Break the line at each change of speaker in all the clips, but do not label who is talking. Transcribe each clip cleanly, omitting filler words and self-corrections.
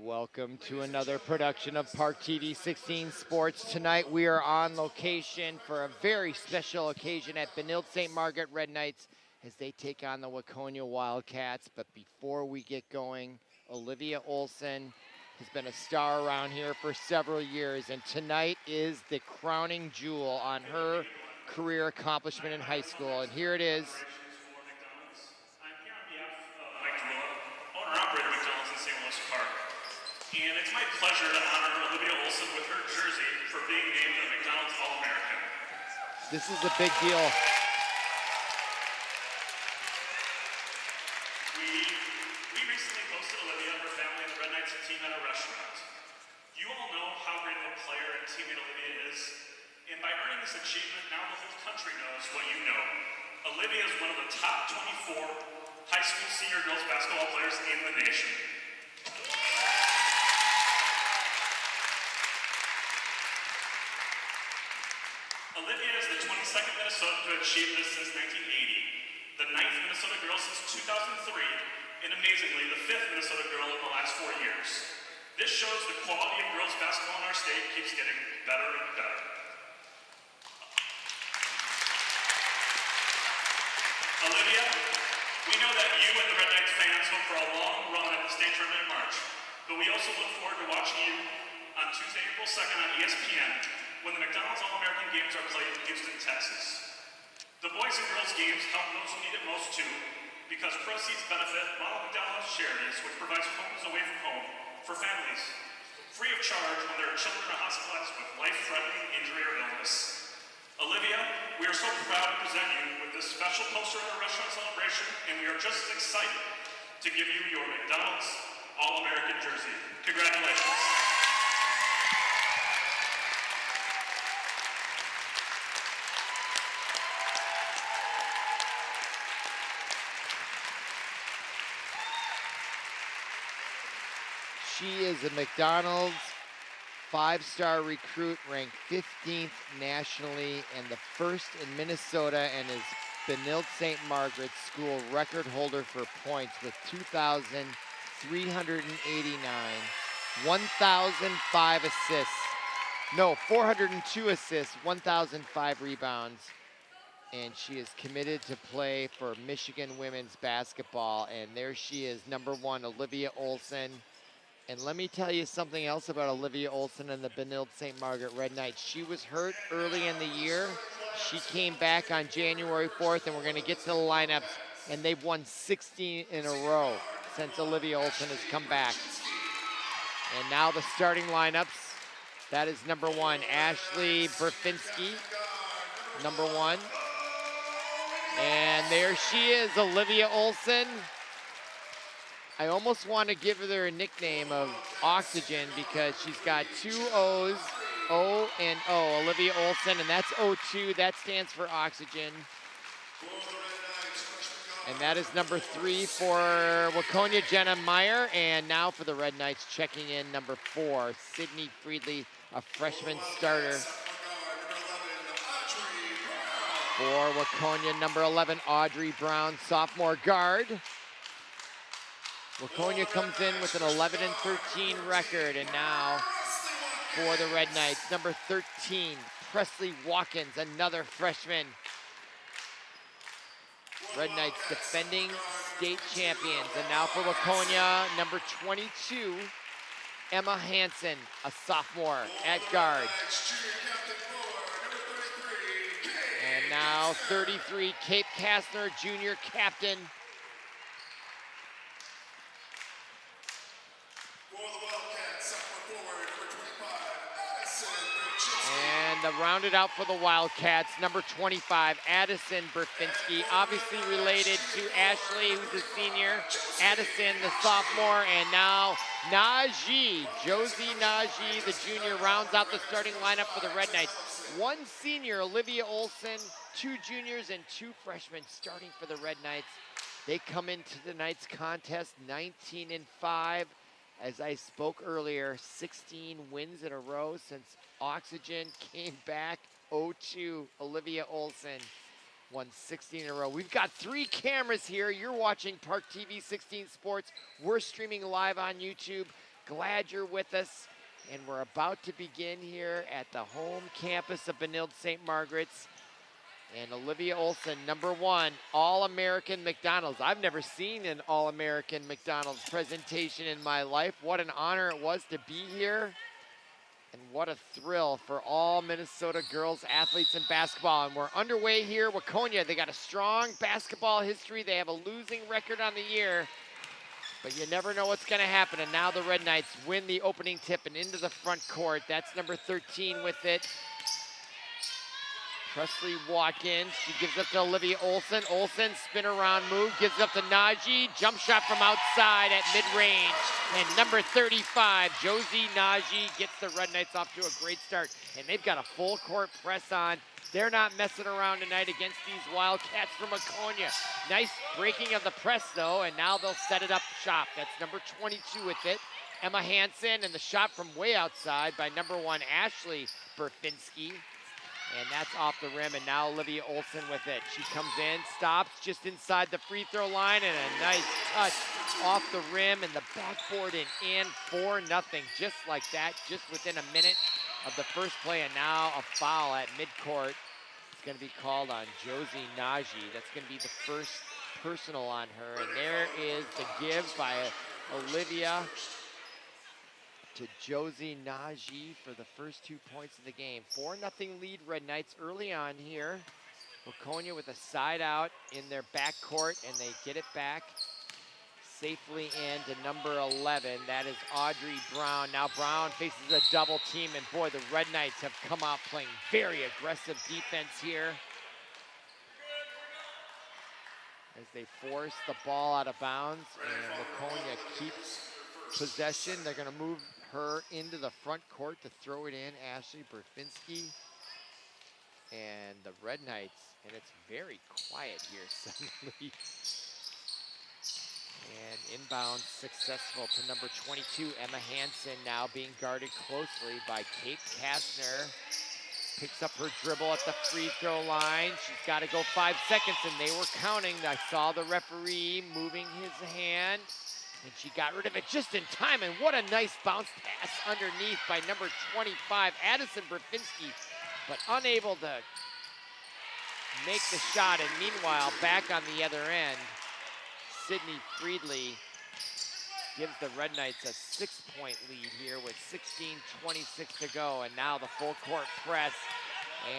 Welcome to another production of ParkTV 16 Sports. Tonight we are on location for a very special occasion at Benilde-St. Margaret Red Knights as they take on the Waconia Wildcats. But before we get going, Olivia Olson has been a star around here for several years, and tonight is the crowning jewel on her career accomplishment in high school. And here it is.
Operator McDonald's in St. Louis Park. And it's my pleasure to honor Olivia Olson with her jersey for being named a McDonald's All-American.
This is a big deal.
We recently hosted Olivia and her family and the Red Knights team at a restaurant. You all know how great of a player and teammate Olivia is, and by earning this achievement, now the whole country knows what you know. Olivia is one of the top 24 high school senior girls basketball players in the nation. Olivia is the 22nd Minnesota to achieve this since 1980, the 9th Minnesota girl since 2003, and amazingly, the 5th Minnesota girl in the last 4 years. This shows the quality of girls basketball in our state keeps getting better and better. Olivia, we know that you and the Red Knights fans hope for a long run at the state tournament in March, but we also look forward to watching you on Tuesday, April 2nd on ESPN when the McDonald's All-American Games are played in Houston, Texas. The boys and girls games help those who need it most too, because proceeds benefit Ronald McDonald's Charities, which provides homes away from home for families, free of charge when their children are hospitalized with life-threatening injury or illness. Olivia, we are so proud to present you with this special poster at our restaurant celebration, and we are just as excited to give you your McDonald's All-American jersey. Congratulations.
She is a McDonald's five-star recruit, ranked 15th nationally and the first in Minnesota, and is Benilde-St. Margaret School record holder for points with 2,389, 1,005 assists. No, 402 assists, 1,005 rebounds. And she is committed to play for Michigan women's basketball. And there she is, number one, Olivia Olson. And let me tell you something else about Olivia Olson and the Benilde-St. Margaret Red Knights. She was hurt early in the year. She came back on January 4th, and we're going to get to the lineups. And they've won 16 in a row since Olivia Olson has come back. And now the starting lineups. That is number one, Ashley Burfinski, number one. And there she is, Olivia Olson. I almost want to give her a nickname of Oxygen because she's got two O's, O and O, Olivia Olson, and that's O2, that stands for Oxygen. And that is number 3 for Waconia, Jenna Meyer, and now for the Red Knights checking in, number 4, Sydney Friedley, a freshman starter. For Waconia, number 11, Audrey Brown, sophomore guard. Waconia comes in with an 11-13 record, and now for the Red Knights, number 13, Presley Watkins, another freshman. Red Knights defending state champions, and now for Waconia, number 22, Emma Hansen, a sophomore at guard. And now 33, Kate Kastner, junior captain. And rounded out for the Wildcats, number 25, Addison Burfinski, obviously related to Ashley, who's a senior, Addison, the sophomore, and now Josie Najee, the junior, rounds out the starting lineup for the Red Knights. One senior, Olivia Olson, 2 juniors, and 2 freshmen starting for the Red Knights. They come into tonight's contest 19-5. As I spoke earlier, 16 wins in a row since Oxygen came back. 0-2, Olivia Olson won 16 in a row. We've got 3 cameras here. You're watching ParkTV 16 Sports. We're streaming live on YouTube. Glad you're with us. And we're about to begin here at the home campus of Benilde-St. Margaret's. And Olivia Olson, number 1, All-American McDonald's. I've never seen an All-American McDonald's presentation in my life. What an honor it was to be here. And what a thrill for all Minnesota girls athletes in basketball. And we're underway here. Waconia, they got a strong basketball history. They have a losing record on the year. But you never know what's going to happen. And now the Red Knights win the opening tip and into the front court. That's number 13 with it. Presley Watkins, she gives up to Olivia Olson. Olson, spin around move, gives up to Najee. Jump shot from outside at mid-range. And number 35, Josie Najee, gets the Red Knights off to a great start. And they've got a full court press on. They're not messing around tonight against these Wildcats from Waconia. Nice breaking of the press though, and now they'll set it up shop. That's number 22 with it. Emma Hansen, and the shot from way outside by number 1, Ashley Burfinski. And that's off the rim, and now Olivia Olson with it. She comes in, stops just inside the free throw line, and a nice touch off the rim and the backboard and in 4-0, just like that, just within a minute of the first play. And now a foul at midcourt. It's going to be called on Josie Najee. That's going to be the first personal on her. And there is the give by Olivia to Josie Najee for the first 2 points of the game. 4-0 lead, Red Knights early on here. Waconia with a side out in their backcourt, and they get it back safely into number 11. That is Audrey Brown. Now Brown faces a double team, and boy, the Red Knights have come out playing very aggressive defense here as they force the ball out of bounds, and Waconia keeps possession. They're going to move her into the front court to throw it in, Ashley Burfinski. And the Red Knights, and it's very quiet here suddenly. And inbound successful to number 22, Emma Hansen, now being guarded closely by Kate Kastner. Picks up her dribble at the free throw line. She's got to go 5 seconds, and they were counting. I saw the referee moving his hand, and she got rid of it just in time. And what a nice bounce pass underneath by number 25, Addison Burfinski, but unable to make the shot. And meanwhile, back on the other end, Sydney Friedley gives the Red Knights a 6-point lead here with 16:26 to go. And now the full court press,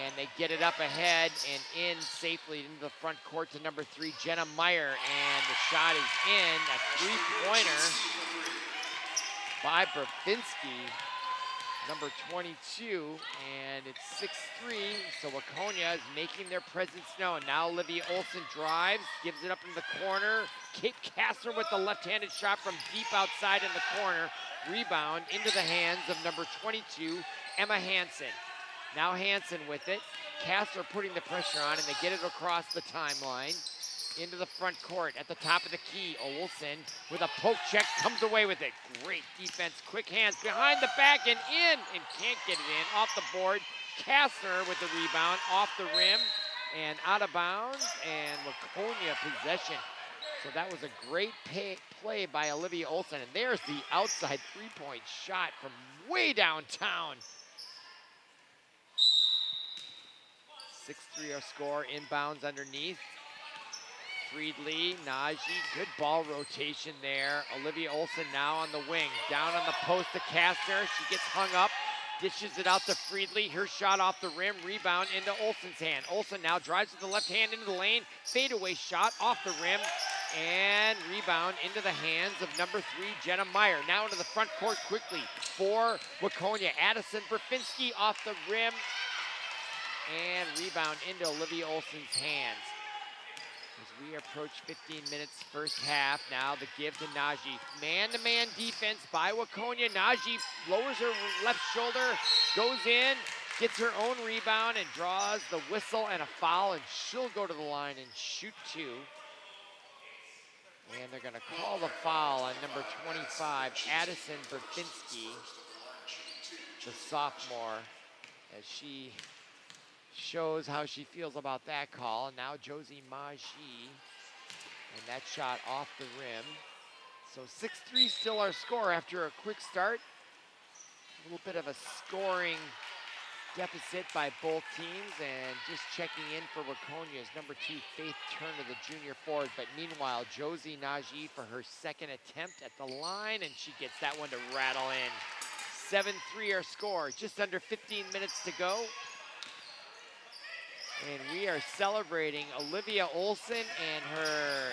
and they get it up ahead and in safely into the front court to number 3, Jenna Meyer. And the shot is in, a 3-pointer by Burfinski, number 22, and it's 6-3, so Waconia is making their presence known. Now Olivia Olson drives, gives it up in the corner. Kate Kastner with the left-handed shot from deep outside in the corner. Rebound into the hands of number 22, Emma Hansen. Now Hansen with it. Kastner putting the pressure on, and they get it across the timeline into the front court at the top of the key. Olson with a poke check, comes away with it. Great defense, quick hands behind the back and in, and can't get it in. Off the board, Kastner with the rebound, off the rim and out of bounds, and Waconia possession. So that was a great play by Olivia Olson, and there's the outside 3-point shot from way downtown. 6-3 our score, inbounds underneath. Friedley, Najee, good ball rotation there. Olivia Olson now on the wing, down on the post to Kastner. She gets hung up, dishes it out to Friedley. Her shot off the rim, rebound into Olson's hand. Olson now drives with the left hand into the lane. Fadeaway shot off the rim, and rebound into the hands of number 3, Jenna Meyer. Now into the front court quickly for Waconia. Addison Burfinski off the rim, and rebound into Olivia Olson's hands. As we approach 15 minutes first half, now the give to Najee. Man-to-man defense by Waconia. Najee lowers her left shoulder, goes in, gets her own rebound, and draws the whistle and a foul, and she'll go to the line and shoot 2. And they're gonna call the foul on number 25, Addison Burfinski, the sophomore, as she shows how she feels about that call. And now Josie Najee, and that shot off the rim. So 6-3 still our score after a quick start. A little bit of a scoring deficit by both teams, and just checking in for Waconia is number 2, Faith Turner, the junior forward. But meanwhile, Josie Najee for her second attempt at the line, and she gets that one to rattle in. 7-3 our score, just under 15 minutes to go. And we are celebrating Olivia Olson and her,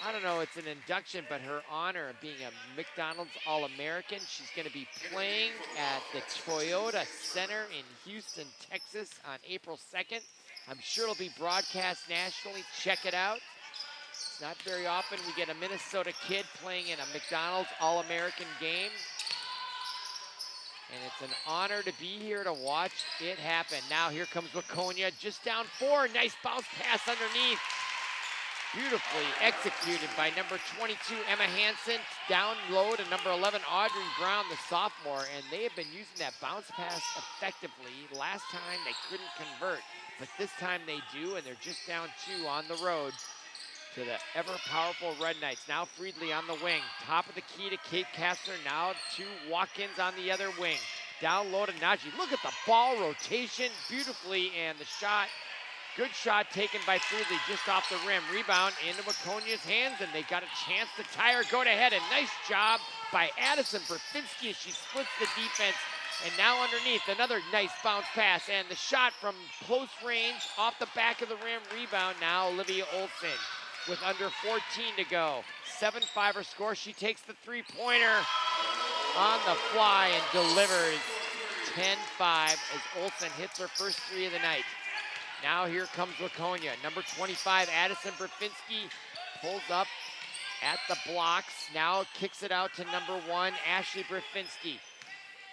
I don't know, it's an induction, but her honor of being a McDonald's All-American. She's going to be playing at the Toyota Center in Houston, Texas on April 2nd. I'm sure it'll be broadcast nationally. Check it out. It's not very often we get a Minnesota kid playing in a McDonald's All-American game. And it's an honor to be here to watch it happen. Now here comes Waconia, just down 4. Nice bounce pass underneath. Beautifully executed by number 22, Emma Hansen. Down low to number 11, Audrey Brown, the sophomore. And they have been using that bounce pass effectively. Last time they couldn't convert, but this time they do, and they're just down 2 on the road to the ever-powerful Red Knights. Now Friedley on the wing. Top of the key to Kate Kastner. Now to Watkins on the other wing. Down low to Najee. Look at the ball rotation beautifully, and the shot. Good shot taken by Friedley just off the rim. Rebound into Waconia's hands, and they got a chance to tie her go to head. And nice job by Addison Burfinski as she splits the defense. And now underneath, another nice bounce pass. And the shot from close range off the back of the rim. Rebound now Olivia Olson with under 14 to go. 7-5 her score. She takes the three-pointer on the fly and delivers 10-5 as Olson hits her first 3 of the night. Now here comes Waconia. Number 25, Addison Burfinski, pulls up at the blocks. Now kicks it out to number 1, Ashley Burfinski.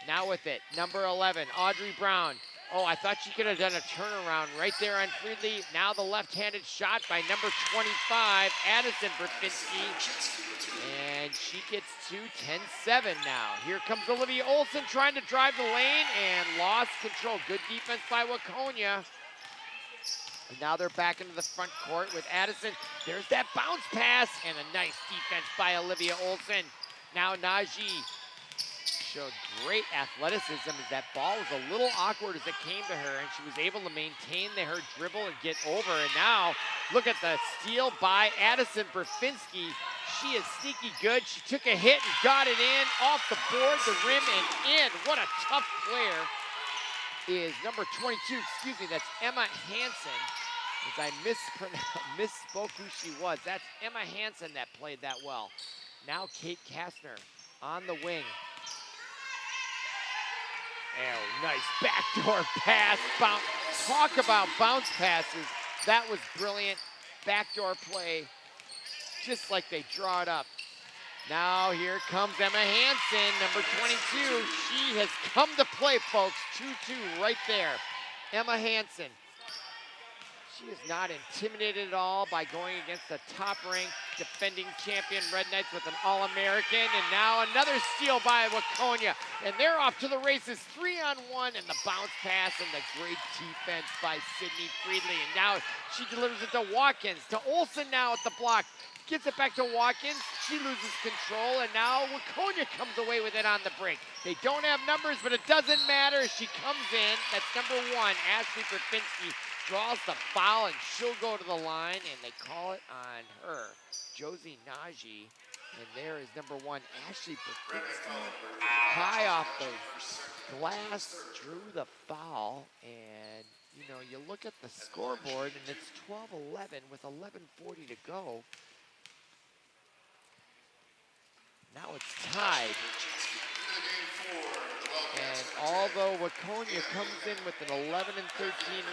Now with it, number 11, Audrey Brown. Oh, I thought she could have done a turnaround right there on Friedley. Now the left-handed shot by number 25, Addison Burfinski. And she gets to 10-7 now. Here comes Olivia Olson trying to drive the lane and lost control. Good defense by Waconia. And now they're back into the front court with Addison. There's that bounce pass and a nice defense by Olivia Olson. Now Najee showed great athleticism as that ball was a little awkward as it came to her, and she was able to maintain her dribble and get over. And now look at the steal by Addison Burfinski. She is sneaky good. She took a hit and got it in off the board, the rim, and in. What a tough player is number 22, excuse me, that's Emma Hansen. As I misspoke who she was. That's Emma Hansen that played that well. Now Kate Kastner on the wing. Oh, nice backdoor pass. Talk about bounce passes. That was brilliant. Backdoor play, just like they draw it up. Now here comes Emma Hansen, number 22. She has come to play, folks. 2-2 right there. Emma Hansen. She is not intimidated at all by going against the top-ranked defending champion Red Knights with an All-American. And now another steal by Waconia. And they're off to the races. 3-on-1, and the bounce pass and the great defense by Sydney Friedley. And now she delivers it to Watkins. To Olson now at the block. Gets it back to Watkins. She loses control, and now Waconia comes away with it on the break. They don't have numbers, but it doesn't matter. She comes in. That's number 1, Ashley Burfinski. Draws the foul, and she'll go to the line, and they call it on her, Josie Najee. And there is number 1, Ashley Burfinski. High off the glass, drew the foul, and you know, you look at the scoreboard, and it's 12-11 with 11:40 to go. Now it's tied. And although Waconia comes in with an 11-13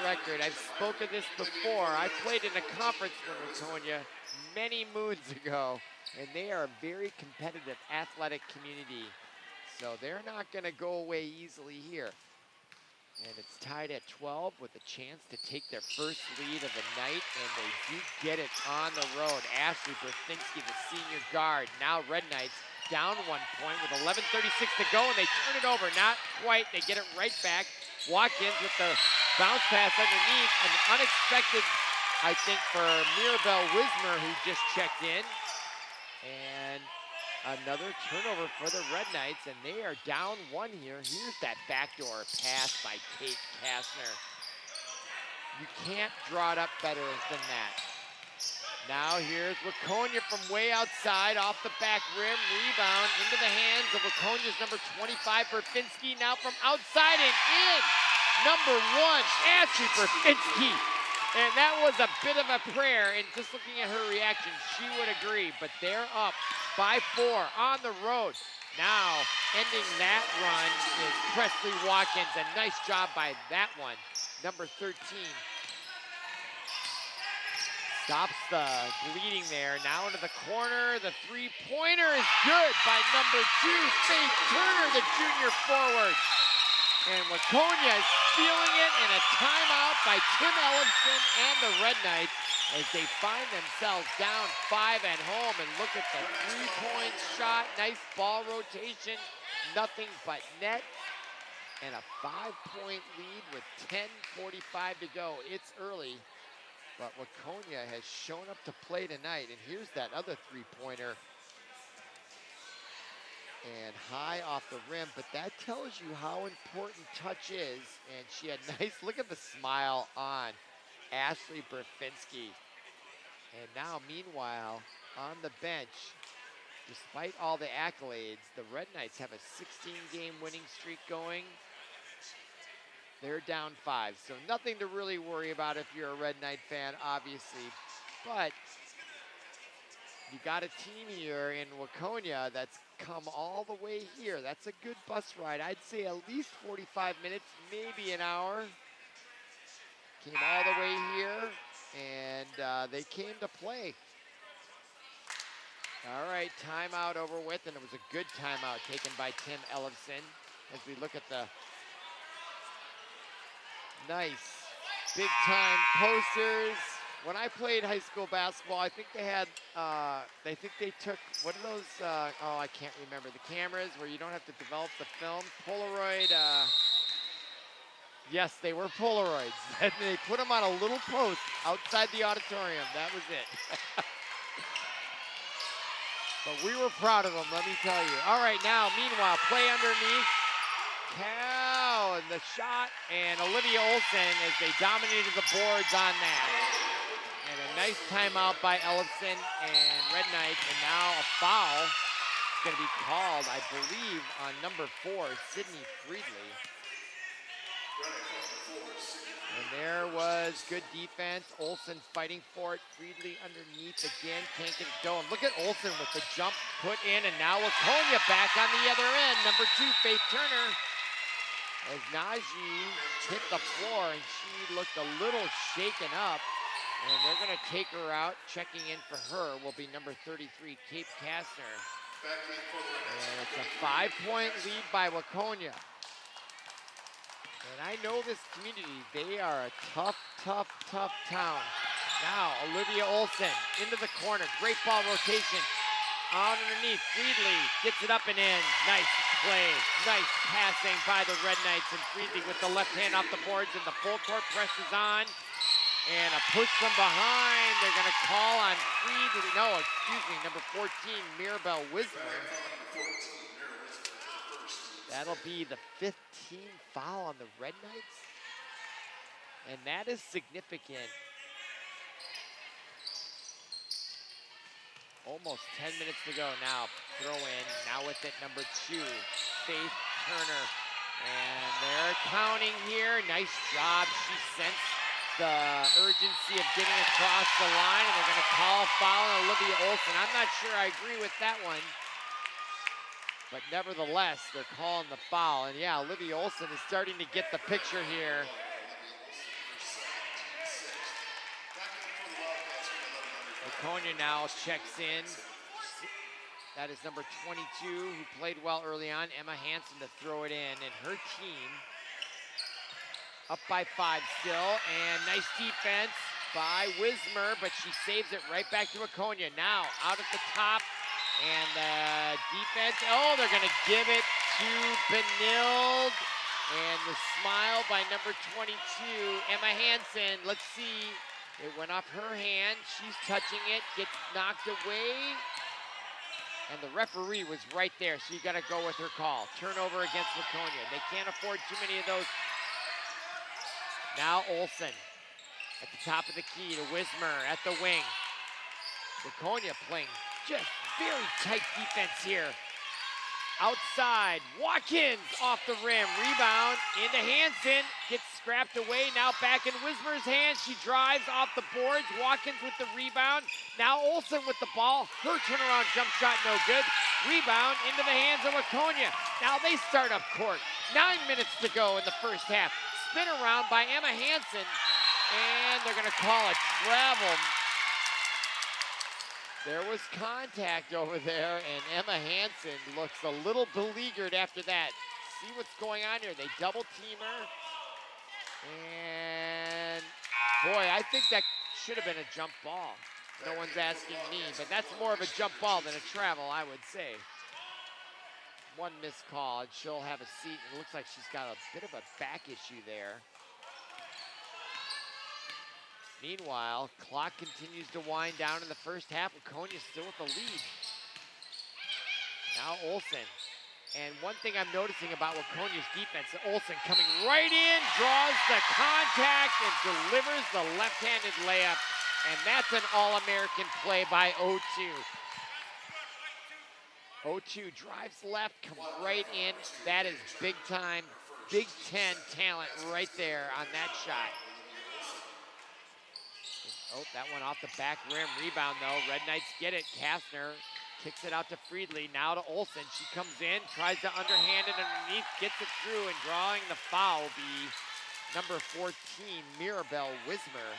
record, I've spoken this before. I played in a conference for Waconia many moons ago, and they are a very competitive athletic community. So they're not going to go away easily here. And it's tied at 12 with a chance to take their first lead of the night, and they do get it on the road. Ashley Burfinski, the senior guard. Now Red Knights down 1 point with 11:36 to go, and they turn it over. Not quite. They get it right back. Watkins with the bounce pass underneath. An unexpected, I think, for Mirabelle Wismer, who just checked in. And Another turnover for the Red Knights, and they are down 1 here. Here's that backdoor pass by Kate Kastner. You can't draw it up better than that. Now here's Waconia from way outside, off the back rim, rebound into the hands of Waconia's number 25, Burfinski, now from outside and in. Number 1, Ashley Burfinski. And that was a bit of a prayer, and just looking at her reaction, she would agree, but they're up by 4 on the road. Now, ending that run is Presley Watkins. A nice job by that one. Number 13. Stops the bleeding there. Now into the corner. The three-pointer is good by number 2, Faith Turner, the junior forward. And Waconia is feeling it, and a timeout by Tim Ellison and the Red Knights as they find themselves down 5 at home. And look at the three-point shot. Nice ball rotation. Nothing but net. And a 5-point lead with 10:45 to go. It's early, but Waconia has shown up to play tonight. And here's that other three-pointer. And high off the rim, but that tells you how important touch is. And she had nice, look at the smile on Ashley Burfinski. And now, meanwhile, on the bench, despite all the accolades, the Red Knights have a 16-game winning streak going. They're down 5, so nothing to really worry about if you're a Red Knight fan, obviously. But you got a team here in Waconia that's come all the way here. That's a good bus ride. I'd say at least 45 minutes, maybe an hour. Came all the way here, and they came to play. All right, timeout over with, and it was a good timeout taken by Tim Ellison as we look at the nice big-time posters. When I played high school basketball, I think they had, they took, what are those, oh, I can't remember, the cameras where you don't have to develop the film, Polaroid, yes, they were Polaroids. And they put them on a little post outside the auditorium. That was it. But we were proud of them, let me tell you. All right, now, meanwhile, play underneath. Cow, and the shot, and Olivia Olsen as they dominated the boards on that. And a nice timeout by Ellison and Red Knights, and now a foul is going to be called, I believe, on number 4, Sydney Friedley. And there was good defense. Olsen fighting for it. Friedley underneath again, can't get it going. Look at Olsen with the jump put in, and now Waconia back on the other end. Number 2, Faith Turner. As Najee hit the floor, and she looked a little shaken up. And they're going to take her out. Checking in for her will be number 33, Kate Kastner. And it's a 5-point lead by Waconia. And I know this community. They are a tough, tough, tough town. Now, Olivia Olsen into the corner. Great ball rotation. On underneath, Friedley gets it up and in. Nice play. Nice passing by the Red Knights. And Friedley with the left hand off the boards, and the full court press is on. And a push from behind. They're going to call on Friedley. No, excuse me, number 14, Mirabelle Wismer. That'll be the 15th foul on the Red Knights. And that is significant. Almost 10 minutes to go now. Throw in, now with it, number 2, Faith Turner. And they're counting here. Nice job. She sensed the urgency of getting across the line, and they're going to call a foul on Olivia Olsen. I'm not sure I agree with that one. But nevertheless, they're calling the foul. And yeah, Olivia Olsen is starting to get the picture here. Waconia now checks in. That is number 22, who played well early on, Emma Hansen, to throw it in. And her team up by 5 still. And nice defense by Wismer, but she saves it right back to Waconia. Now out at the top. And defense, oh, they're going to give it to Benilde. And the smile by number 22, Emma Hansen. Let's see, it went off her hand. She's touching it, gets knocked away. And the referee was right there, so you got to go with her call. Turnover against Waconia. They can't afford too many of those. Now Olsen at the top of the key to Wismer at the wing. Waconia playing just very tight defense here. Outside, Watkins off the rim, rebound into Hansen, gets scrapped away, now back in Wismer's hands, she drives off the boards, Watkins with the rebound, now Olsen with the ball, her turnaround jump shot no good, rebound into the hands of Waconia. Now they start up court, 9 minutes to go in the first half, spin around by Emma Hansen, and they're gonna call a travel. There was contact over there, and Emma Hansen looks a little beleaguered after that. See what's going on here. They double team her. And boy, I think that should have been a jump ball. No one's asking me, but that's more of a jump ball than a travel, I would say. One missed call, and she'll have a seat. It looks like she's got a bit of a back issue there. Meanwhile, clock continues to wind down in the first half. Waconia still with the lead. Now Olsen. And one thing I'm noticing about Waconia's defense, Olsen coming right in, draws the contact, and delivers the left-handed layup. And that's an All-American play by O2. O2 drives left, comes right in. That is big-time, Big Ten talent right there on that shot. Oh, that one off the back rim. Rebound, though. Red Knights get it. Kastner kicks it out to Friedli. Now to Olsen. She comes in, tries to underhand it underneath, gets it through, and drawing the foul will be number 14, Mirabelle Wismer.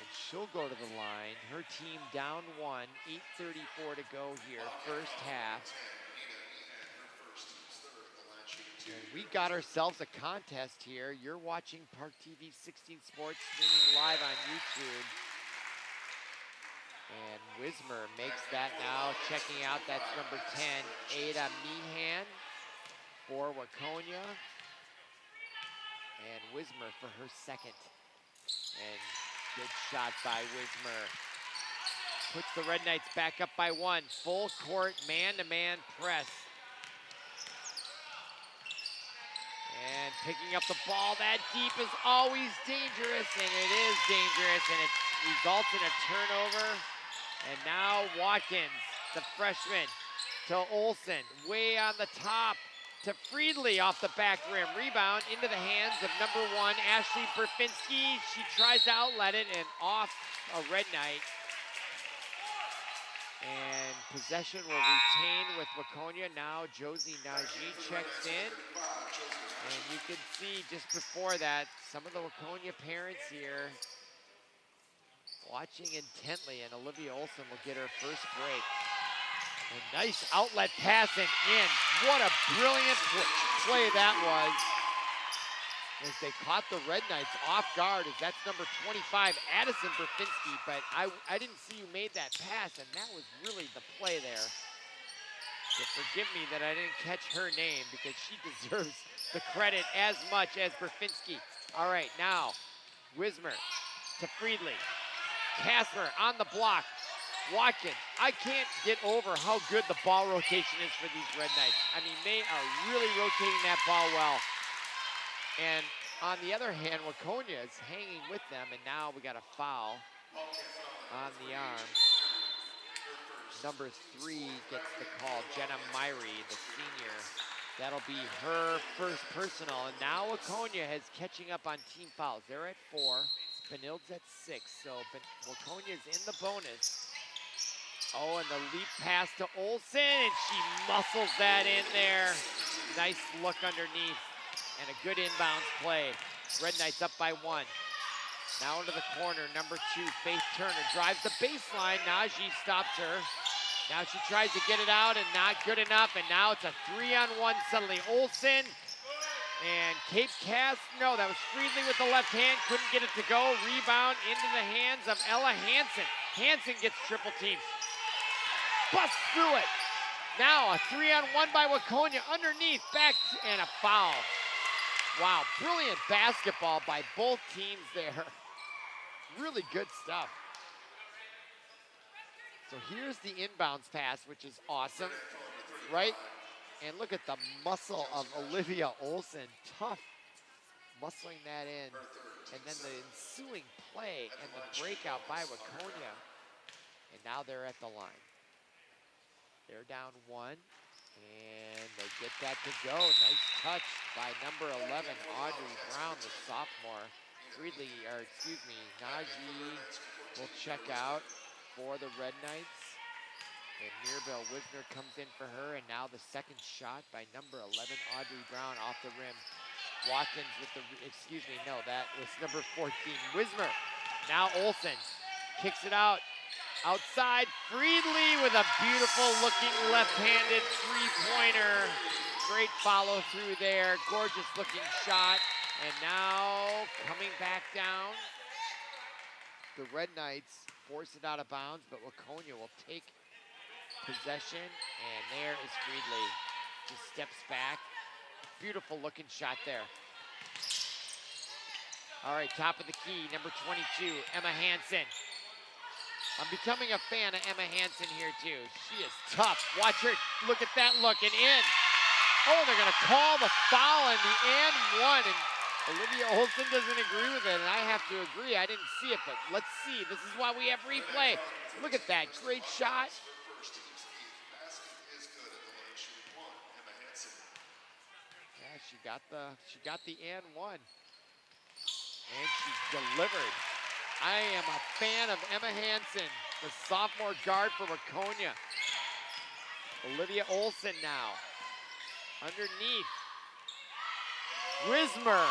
And she'll go to the line. Her team down 1, 8:34 to go here, first half. And we got ourselves a contest here. You're watching ParkTV 16 Sports streaming live on YouTube. And Wismer makes that now, checking out, that's number 10, Ada Meehan for Waconia. And Wismer for her second. And good shot by Wismer. Puts the Red Knights back up by 1. Full court, man-to-man press. And picking up the ball that deep is always dangerous, and it is dangerous, and it results in a turnover. And now Watkins, the freshman, to Olsen, way on the top, to Friedli off the back rim. Rebound into the hands of number 1, Ashley Burfinski. She tries to outlet it, and off a Red Knight. And possession will retain with Waconia. Now Josie Najee checks in. And you can see just before that, some of the Waconia parents here watching intently, and Olivia Olsen will get her first break. A nice outlet pass and in. What a brilliant play that was. As they caught the Red Knights off guard, as that's number 25, Addison Burfinski, but I didn't see you made that pass, and that was really the play there. So forgive me that I didn't catch her name, because she deserves the credit as much as Burfinski. All right, now, Wismer to Friedli. Kastner on the block. Watkins, I can't get over how good the ball rotation is for these Red Knights. I mean, they are really rotating that ball well. And on the other hand, Waconia is hanging with them, and now we got a foul on the arm. Number 3 gets the call, Jenna Myrie, the senior. That'll be her first personal, and now Waconia is catching up on team fouls. They're at 4, Benilde's at 6, so Waconia's in the bonus. Oh, and the leap pass to Olsen, and she muscles that in there. Nice look underneath. And a good inbounds play. Red Knights up by 1. Now into the corner, number 2, Faith Turner drives the baseline. Najee stops her. Now she tries to get it out and not good enough. And now it's a 3-on-1 suddenly. Olsen and Kate Cass. No, that was Friedli with the left hand. Couldn't get it to go. Rebound into the hands of Ella Hansen. Hansen gets triple teamed. Busts through it. Now a 3-on-1 by Waconia underneath. Back and a foul. Wow, brilliant basketball by both teams there. Really good stuff. So here's the inbounds pass, which is awesome, right? And look at the muscle of Olivia Olsen. Tough muscling that in. And then the ensuing play and the breakout by Waconia. And now they're at the line. They're down 1. And they get that to go. Nice touch by number 11, Audrey Brown, the sophomore. Najee will check out for the Red Knights. And Mirabelle Wisner comes in for her. And now the second shot by number 11, Audrey Brown off the rim. Watkins with the, that was number 14, Wisner. Now Olsen kicks it out. Outside, Friedley with a beautiful looking left-handed three-pointer. Great follow through there, gorgeous looking shot. And now coming back down, the Red Knights force it out of bounds, but Waconia will take possession. And there is Friedley, just steps back. Beautiful looking shot there. All right, top of the key, number 22, Emma Hansen. I'm becoming a fan of Emma Hansen here too. She is tough. Watch her, look at that look, and in. Oh, they're gonna call the foul and the and one, and Olivia Olsen doesn't agree with it, and I have to agree. I didn't see it, but let's see. This is why we have replay. Look at that, great shot. Yeah, she got the and one, and she delivered. I am a fan of Emma Hansen, the sophomore guard for Waconia. Olivia Olsen now. Underneath. Wismer.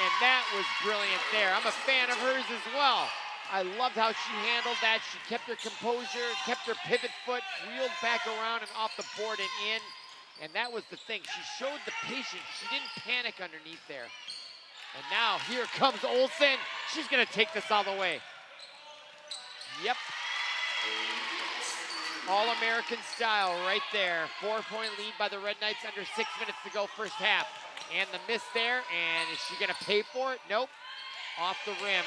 And that was brilliant there. I'm a fan of hers as well. I loved how she handled that. She kept her composure, kept her pivot foot, wheeled back around and off the board and in. And that was the thing. She showed the patience. She didn't panic underneath there. And now here comes Olsen. She's gonna take this all the way. Yep. All-American style right there. 4-point lead by the Red Knights, under 6 minutes to go first half. And the miss there, and is she gonna pay for it? Nope. Off the rim.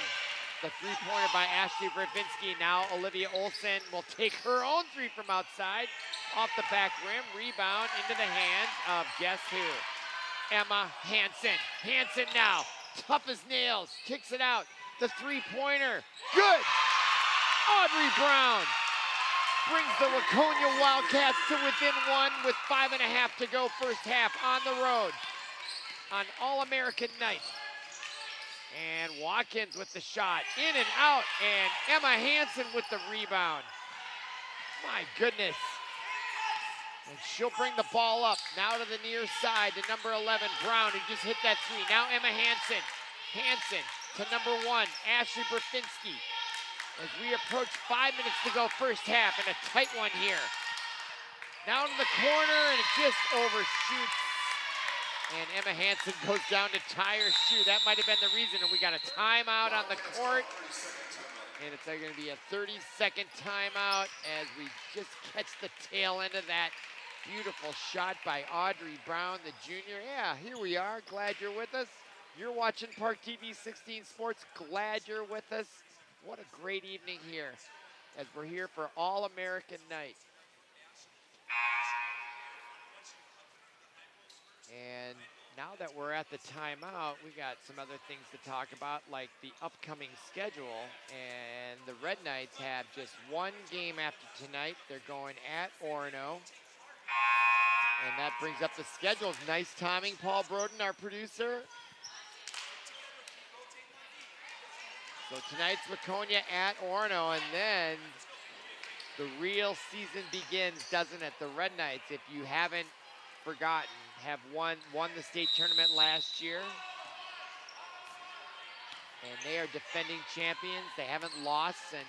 The three-pointer by Ashley Bravinsky. Now Olivia Olsen will take her own three from outside. Off the back rim, rebound into the hands of guess who? Emma Hansen. Hansen now. Tough as nails, kicks it out. The three-pointer, good. Audrey Brown brings the Waconia Wildcats to within 1 with 5.5 to go first half on the road on All-American night. And Watkins with the shot, in and out, and Emma Hansen with the rebound. My goodness. And she'll bring the ball up, now to the near side to number 11, Brown, who just hit that three. Now Emma Hansen. Hansen to number 1, Ashley Bravinsky. As we approach 5 minutes to go first half, and a tight one here. Down to the corner, and it just overshoots. And Emma Hansen goes down to tie her shoe. That might have been the reason, and we got a timeout on the court. And it's going to be a 30-second timeout as we just catch the tail end of that. Beautiful shot by Audrey Brown, the junior. Yeah, here we are. Glad you're with us. You're watching ParkTV 16 Sports. Glad you're with us. What a great evening here as we're here for All-American night. And now that we're at the timeout, we got some other things to talk about, like the upcoming schedule. And the Red Knights have just one game after tonight. They're going at Orono. And that brings up the schedules. Nice timing, Paul Broden, our producer. So tonight's Waconia at Orono, and then the real season begins, doesn't it? The Red Knights, if you haven't forgotten, have won the state tournament last year. And they are defending champions. They haven't lost since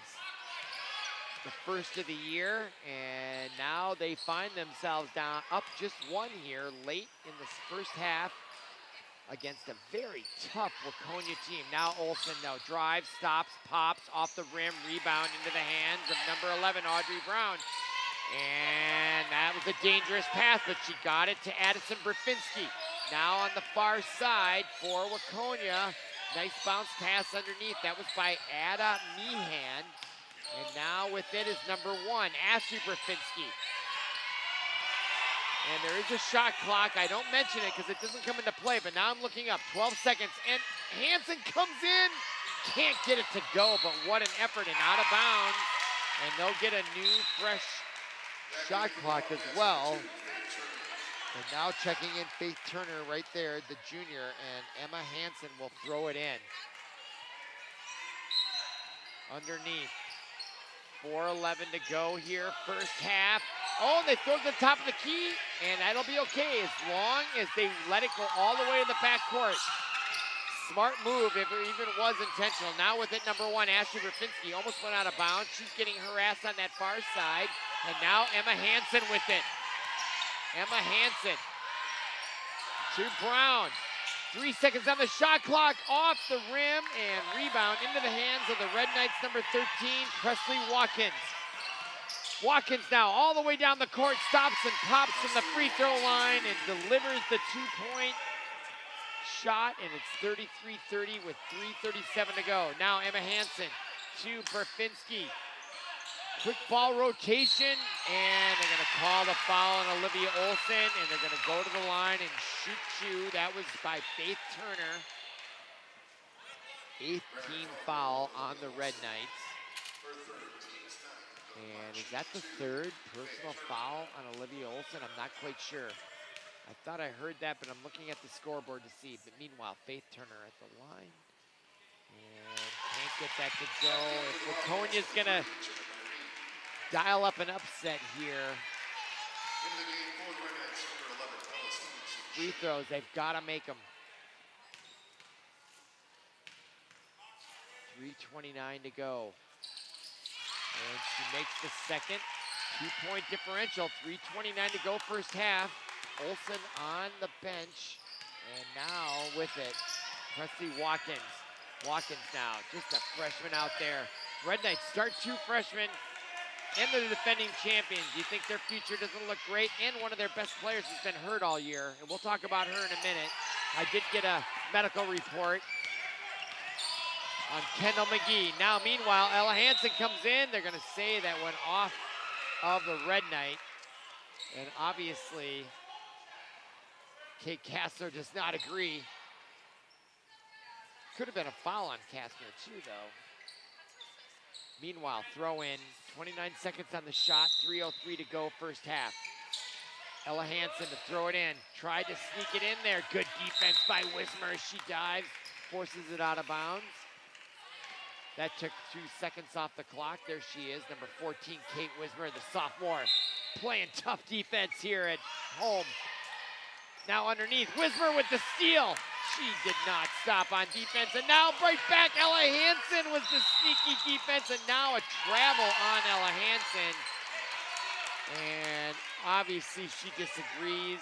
the first of the year, and now they find themselves down up just one here late in the first half against a very tough Waconia team. Now Olsen, drives, stops, pops, off the rim, rebound into the hands of number 11, Audrey Brown. And that was a dangerous pass, but she got it to Addison Bravinsky. Now on the far side for Waconia. Nice bounce pass underneath. That was by Ada Meehan. And now with it is number 1, Ashley Brafinski. And there is a shot clock. I don't mention it because it doesn't come into play, but now I'm looking up. 12 seconds, and Hansen comes in. Can't get it to go, but what an effort, and out of bounds. And they'll get a new, fresh shot clock as well. And now checking in Faith Turner right there, the junior, and Emma Hansen will throw it in. Underneath. 4:11 to go here, first half. Oh, they throw it to the top of the key, and that'll be okay as long as they let it go all the way to the backcourt. Smart move if it even was intentional. Now with it, number 1, Ashley Rafinski almost went out of bounds. She's getting harassed on that far side. And now Emma Hansen with it. Emma Hansen to Brown. 3 seconds on the shot clock, off the rim, and rebound into the hands of the Red Knights, number 13, Presley Watkins. Watkins now all the way down the court, stops and pops from the free throw line and delivers the 2-point shot, and it's 33-30 with 3:37 to go. Now Emma Hansen to Berfinski. Quick ball rotation, and they're going to call the foul on Olivia Olson, and they're going to go to the line and shoot two. That was by Faith Turner. 8th team foul on the Red Knights. And is that the 3rd personal foul on Olivia Olson? I'm not quite sure. I thought I heard that, but I'm looking at the scoreboard to see. But meanwhile, Faith Turner at the line. And can't get that to go. If Waconia's going to dial up an upset here. Free throws, they've got to make them. 3:29 to go. And she makes the second. 2-point differential, 3:29 to go first half. Olson on the bench. And now with it, Presley Watkins. Watkins now, just a freshman out there. Red Knights start 2 freshmen. And they're the defending champions. You think their future doesn't look great? And one of their best players has been hurt all year. And we'll talk about her in a minute. I did get a medical report on Kendall McGee. Now, meanwhile, Ella Hansen comes in. They're going to say that went off of the Red Knight. And obviously, Kate Kastner does not agree. Could have been a foul on Kastner too, though. Meanwhile, throw in, 29 seconds on the shot, 3:03 to go first half. Ella Hansen to throw it in, tried to sneak it in there. Good defense by Wismer as she dives, forces it out of bounds. That took 2 seconds off the clock. There she is, number 14, Kate Wismer, the sophomore, playing tough defense here at home. Now underneath, Wismer with the steal. She did not stop on defense, and now right back, Ella Hansen was the sneaky defense, and now a travel on Ella Hansen. And obviously she disagrees.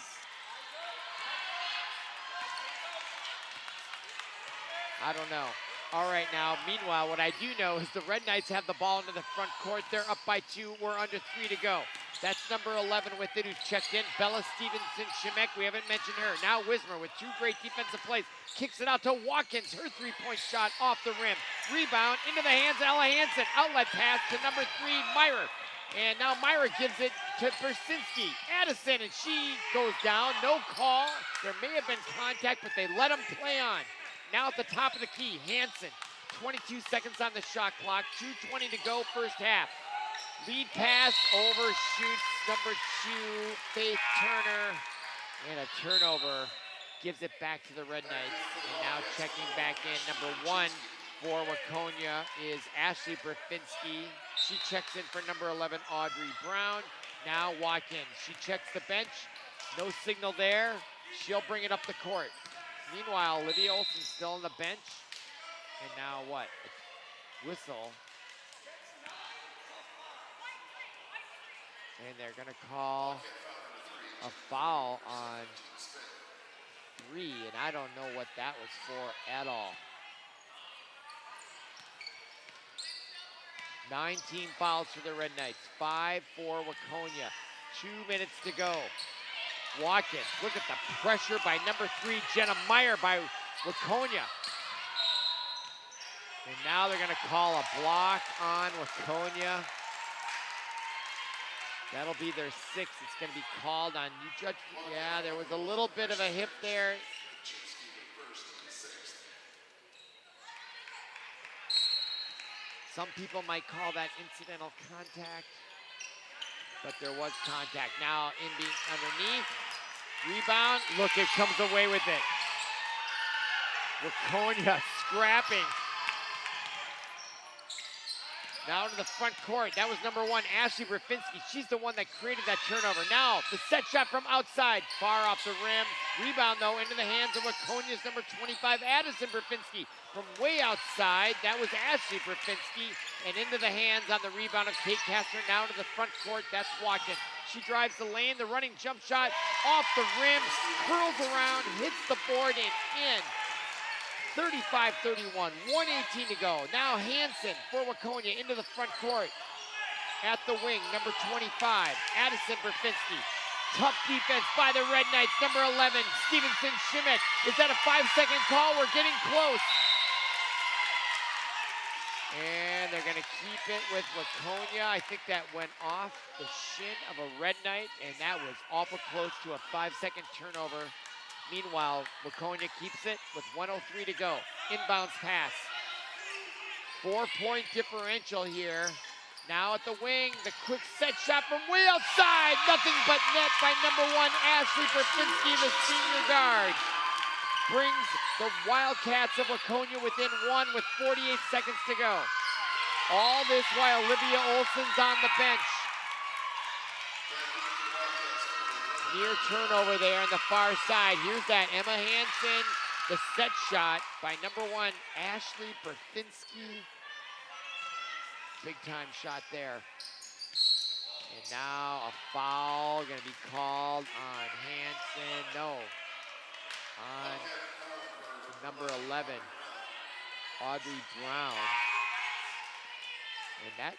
I don't know. All right, now, meanwhile, what I do know is the Red Knights have the ball into the front court. They're up by 2. We're under 3 to go. That's number 11 with it, who's checked in. Bella Stevenson-Shemek, we haven't mentioned her. Now Wismer with 2 great defensive plays. Kicks it out to Watkins. Her 3-point shot off the rim. Rebound into the hands of Ella Hansen. Outlet pass to number 3, Myra. And now Myra gives it to Bersinski. Addison, and she goes down. No call. There may have been contact, but they let him play on. Now at the top of the key, Hansen. 22 seconds on the shot clock. 2:20 to go first half. Lead pass, overshoots number 2, Faith Turner. And a turnover gives it back to the Red Knights. And now checking back in, number 1 for Waconia is Ashley Berfinski. She checks in for number 11, Audrey Brown. Now Watkins, she checks the bench. No signal there. She'll bring it up the court. Meanwhile, Olivia Olson still on the bench. And now what? A whistle. And they're going to call a foul on 3, and I don't know what that was for at all. 19 fouls for the Red Knights, 5 for Waconia. 2 minutes to go. Watkins, look at the pressure by number 3, Jenna Meyer by Waconia. And now they're going to call a block on Waconia. That'll be their sixth. It's going to be called on you, Judge. Yeah, there was a little bit of a hip there. Some people might call that incidental contact, but there was contact. Now underneath, rebound. Look, it comes away with it. Waconia scrapping. Now to the front court. That was number 1, Ashley Brafinski. She's the one that created that turnover. Now the set shot from outside, far off the rim. Rebound though into the hands of Waconia's number 25, Addison Brafinski. From way outside, that was Ashley Brafinski. And into the hands on the rebound of Kate Kastner. Now to the front court, that's Watkins. She drives the lane, the running jump shot off the rim, curls around, hits the board and in. 35-31, 1:18 to go. Now Hansen for Waconia into the front court. At the wing, number 25, Addison Brafinski. Tough defense by the Red Knights, number 11, Stevenson Schmidt. Is that a 5-second call? We're getting close. And they're gonna keep it with Waconia. I think that went off the shin of a Red Knight, and that was awful close to a 5-second turnover. Meanwhile, Waconia keeps it with 1:03 to go. Inbounds pass. 4-point differential here. Now at the wing, the quick set shot from way outside. Nothing but net by number 1, Ashley Brafinski, the senior guard. Brings the Wildcats of Waconia within 1 with 48 seconds to go. All this while Olivia Olson's on the bench. Near turnover there on the far side. Here's that Emma Hansen, the set shot by number 1, Ashley Brafinski. Big time shot there. And now a foul gonna be called on Hansen. No, on number 11, Audrey Brown. And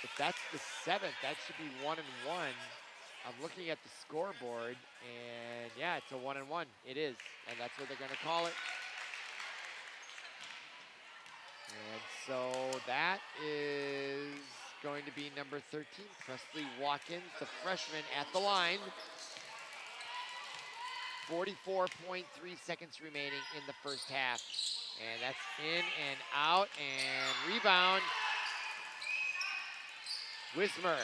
if that's the 7th, that should be 1-1. I'm looking at the scoreboard, and yeah, it's a 1-1. It is, and that's what they're going to call it. And so that is going to be number 13, Presley Watkins, the freshman at the line. 44.3 seconds remaining in the first half. And that's in and out, and rebound. Wismer.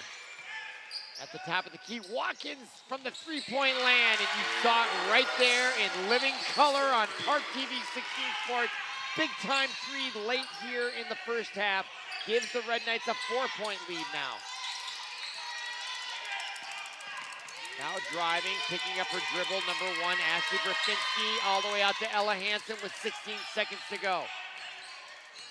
At the top of the key, Watkins from the three-point land, and you saw it right there in living color on ParkTV 16 Sports. Big-time 3 late here in the first half. Gives the Red Knights a 4-point lead now. Now driving, picking up her dribble, number 1, Ashley Brafinski, all the way out to Ella Hansen with 16 seconds to go.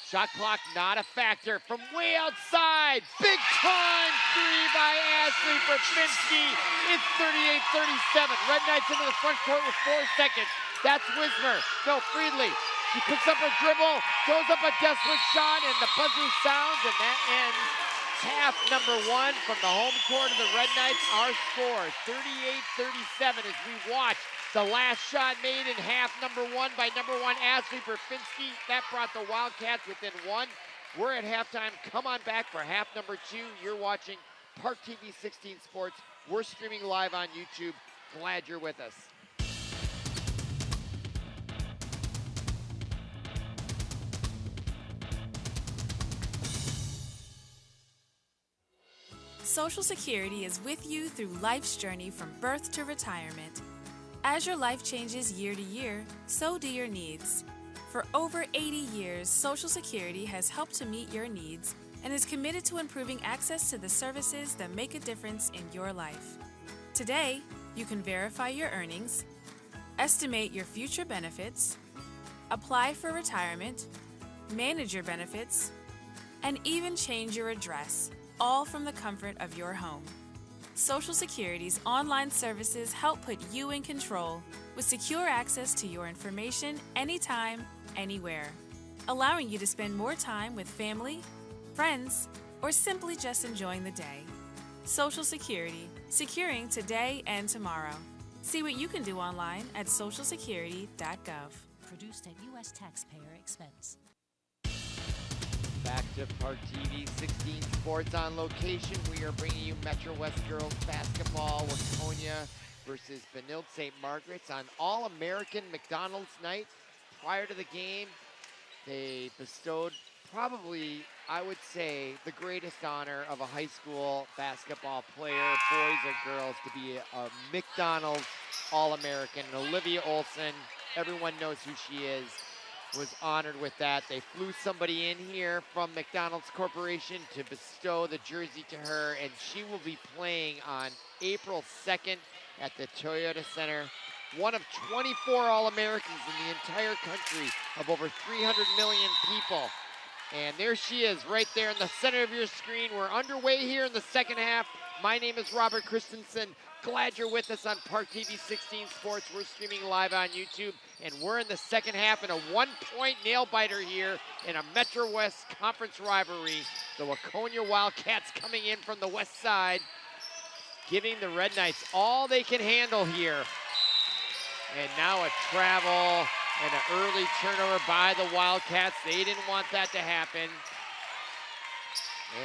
Shot clock not a factor from way outside. Big time 3 by Ashley Brafinski. It's 38-37. Red Knights into the front court with 4 seconds. That's Wismer. No, Friedley. She picks up her dribble, throws up a desperate shot, and the buzzer sounds, and that ends half number 1 from the home court of the Red Knights. Our score, 38-37, as we watch the last shot made in half number 1 by number 1, Ashley Brafinski. That brought the Wildcats within 1. We're at halftime. Come on back for half number 2. You're watching ParkTV 16 Sports. We're streaming live on YouTube. Glad you're with us.
Social Security is with you through life's journey from birth to retirement. As your life changes year to year, so do your needs. For over 80 years, Social Security has helped to meet your needs and is committed to improving access to the services that make a difference in your life. Today, you can verify your earnings, estimate your future benefits, apply for retirement, manage your benefits, and even change your address, all from the comfort of your home. Social Security's online services help put you in control with secure access to your information anytime, anywhere, allowing you to spend more time with family, friends, or simply just enjoying the day. Social Security, securing today and tomorrow. See what you can do online at socialsecurity.gov.
Produced at U.S. taxpayer expense.
Back to ParkTV 16 Sports on location. We are bringing you Metro West girls basketball. Waconia versus Benilde-St. Margaret's on All-American McDonald's night. Prior to the game, they bestowed probably, I would say, the greatest honor of a high school basketball player, boys or girls, to be a McDonald's All-American. Olivia Olson, everyone knows who she is, was honored with that. They flew somebody in here from McDonald's Corporation to bestow the jersey to her, and she will be playing on April 2nd at the Toyota Center. One of 24 All-Americans in the entire country of over 300 million people. And there she is right there in the center of your screen. We're underway here in the second half. My name is Robert Christensen. Glad you're with us on ParkTV 16 Sports. We're streaming live on YouTube, and we're in the second half in a one-point nail-biter here in a Metro West Conference rivalry. The Waconia Wildcats coming in from the west side, giving the Red Knights all they can handle here. And now a travel and an early turnover by the Wildcats. They didn't want that to happen.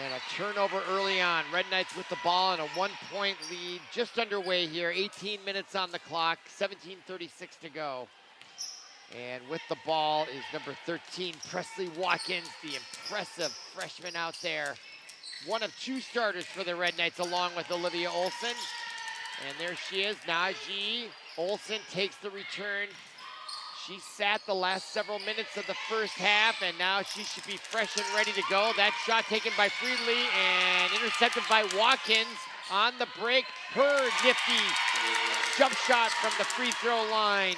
And a turnover early on. Red Knights with the ball and a one-point lead just underway here. 18 minutes on the clock, 17:36 to go. And with the ball is number 13, Presley Watkins, the impressive freshman out there. One of two starters for the Red Knights along with Olivia Olson. And there she is, Najee Olson takes the return. She sat the last several minutes of the first half, and now she should be fresh and ready to go. That shot taken by Friedley and intercepted by Watkins on the break. Her nifty jump shot from the free throw line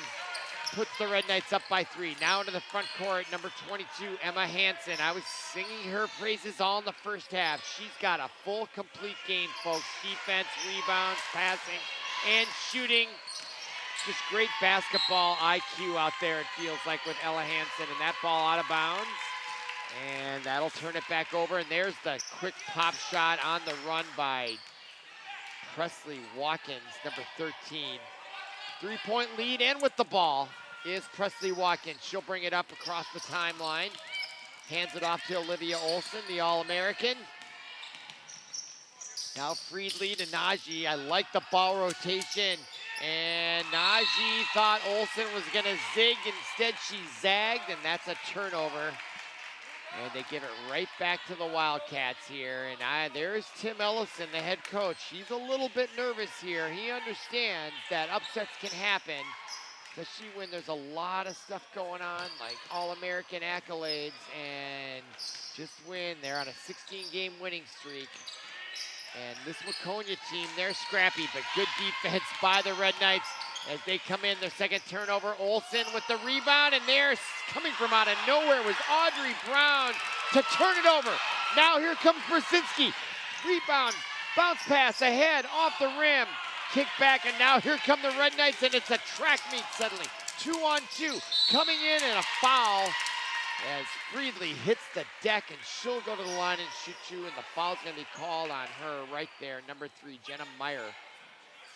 puts the Red Knights up by 3. Now into the front court, number 22, Emma Hansen. I was singing her praises all in the first half. She's got a full, complete game, folks. Defense, rebounds, passing, and shooting. Just great basketball IQ out there, it feels like, with Ella Hansen. And that ball out of bounds. And that'll turn it back over. And there's the quick pop shot on the run by Presley Watkins, number 13. 3-point lead, and with the ball is Presley Watkins. She'll bring it up across the timeline. Hands it off to Olivia Olson, the All-American. Now Friedley to Najee. I like the ball rotation. And Najee thought Olson was gonna zig. Instead, she zagged, and that's a turnover. And they give it right back to the Wildcats here. And there's Tim Ellison, the head coach. He's a little bit nervous here. He understands that upsets can happen, especially when there's a lot of stuff going on, like All-American accolades, and just win. They're on a 16-game winning streak. And this Waconia team, they're scrappy, but good defense by the Red Knights as they come in. Their second turnover. Olson with the rebound, and there, coming from out of nowhere, was Audrey Brown to turn it over. Now here comes Brzezinski. Rebound, bounce pass ahead, off the rim, kick back, and now here come the Red Knights, and it's a track meet suddenly. 2-on-2, coming in, and a foul as Friedley hits the deck, and she'll go to the line and shoot two, and the foul's going to be called on her right there, number 3, Jenna Meyer.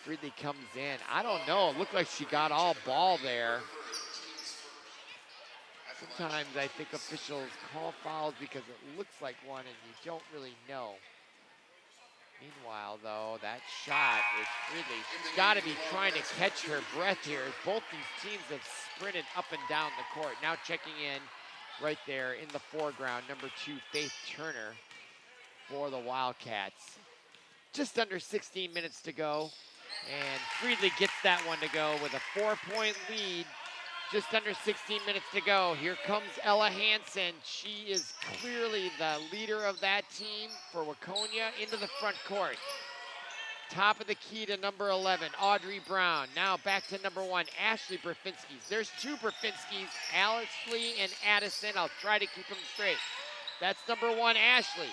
Friedley comes in. I don't know. It looked like she got all ball there. Sometimes I think officials call fouls because it looks like one and you don't really know. Meanwhile, though, that shot is Friedley. She's got to be trying to catch her breath here. Both these teams have sprinted up and down the court. Now checking in right there in the foreground, number 2, Faith Turner for the Wildcats. Just under 16 minutes to go, and Friedley gets that one to go with a 4-point lead. Just under 16 minutes to go. Here comes Ella Hansen. She is clearly the leader of that team for Waconia into the front court. Top of the key to number 11, Audrey Brown. Now back to number 1, Ashley Burfinskis. There's 2 Burfinskis, Ashley and Addison. I'll try to keep them straight. That's number 1, Ashley.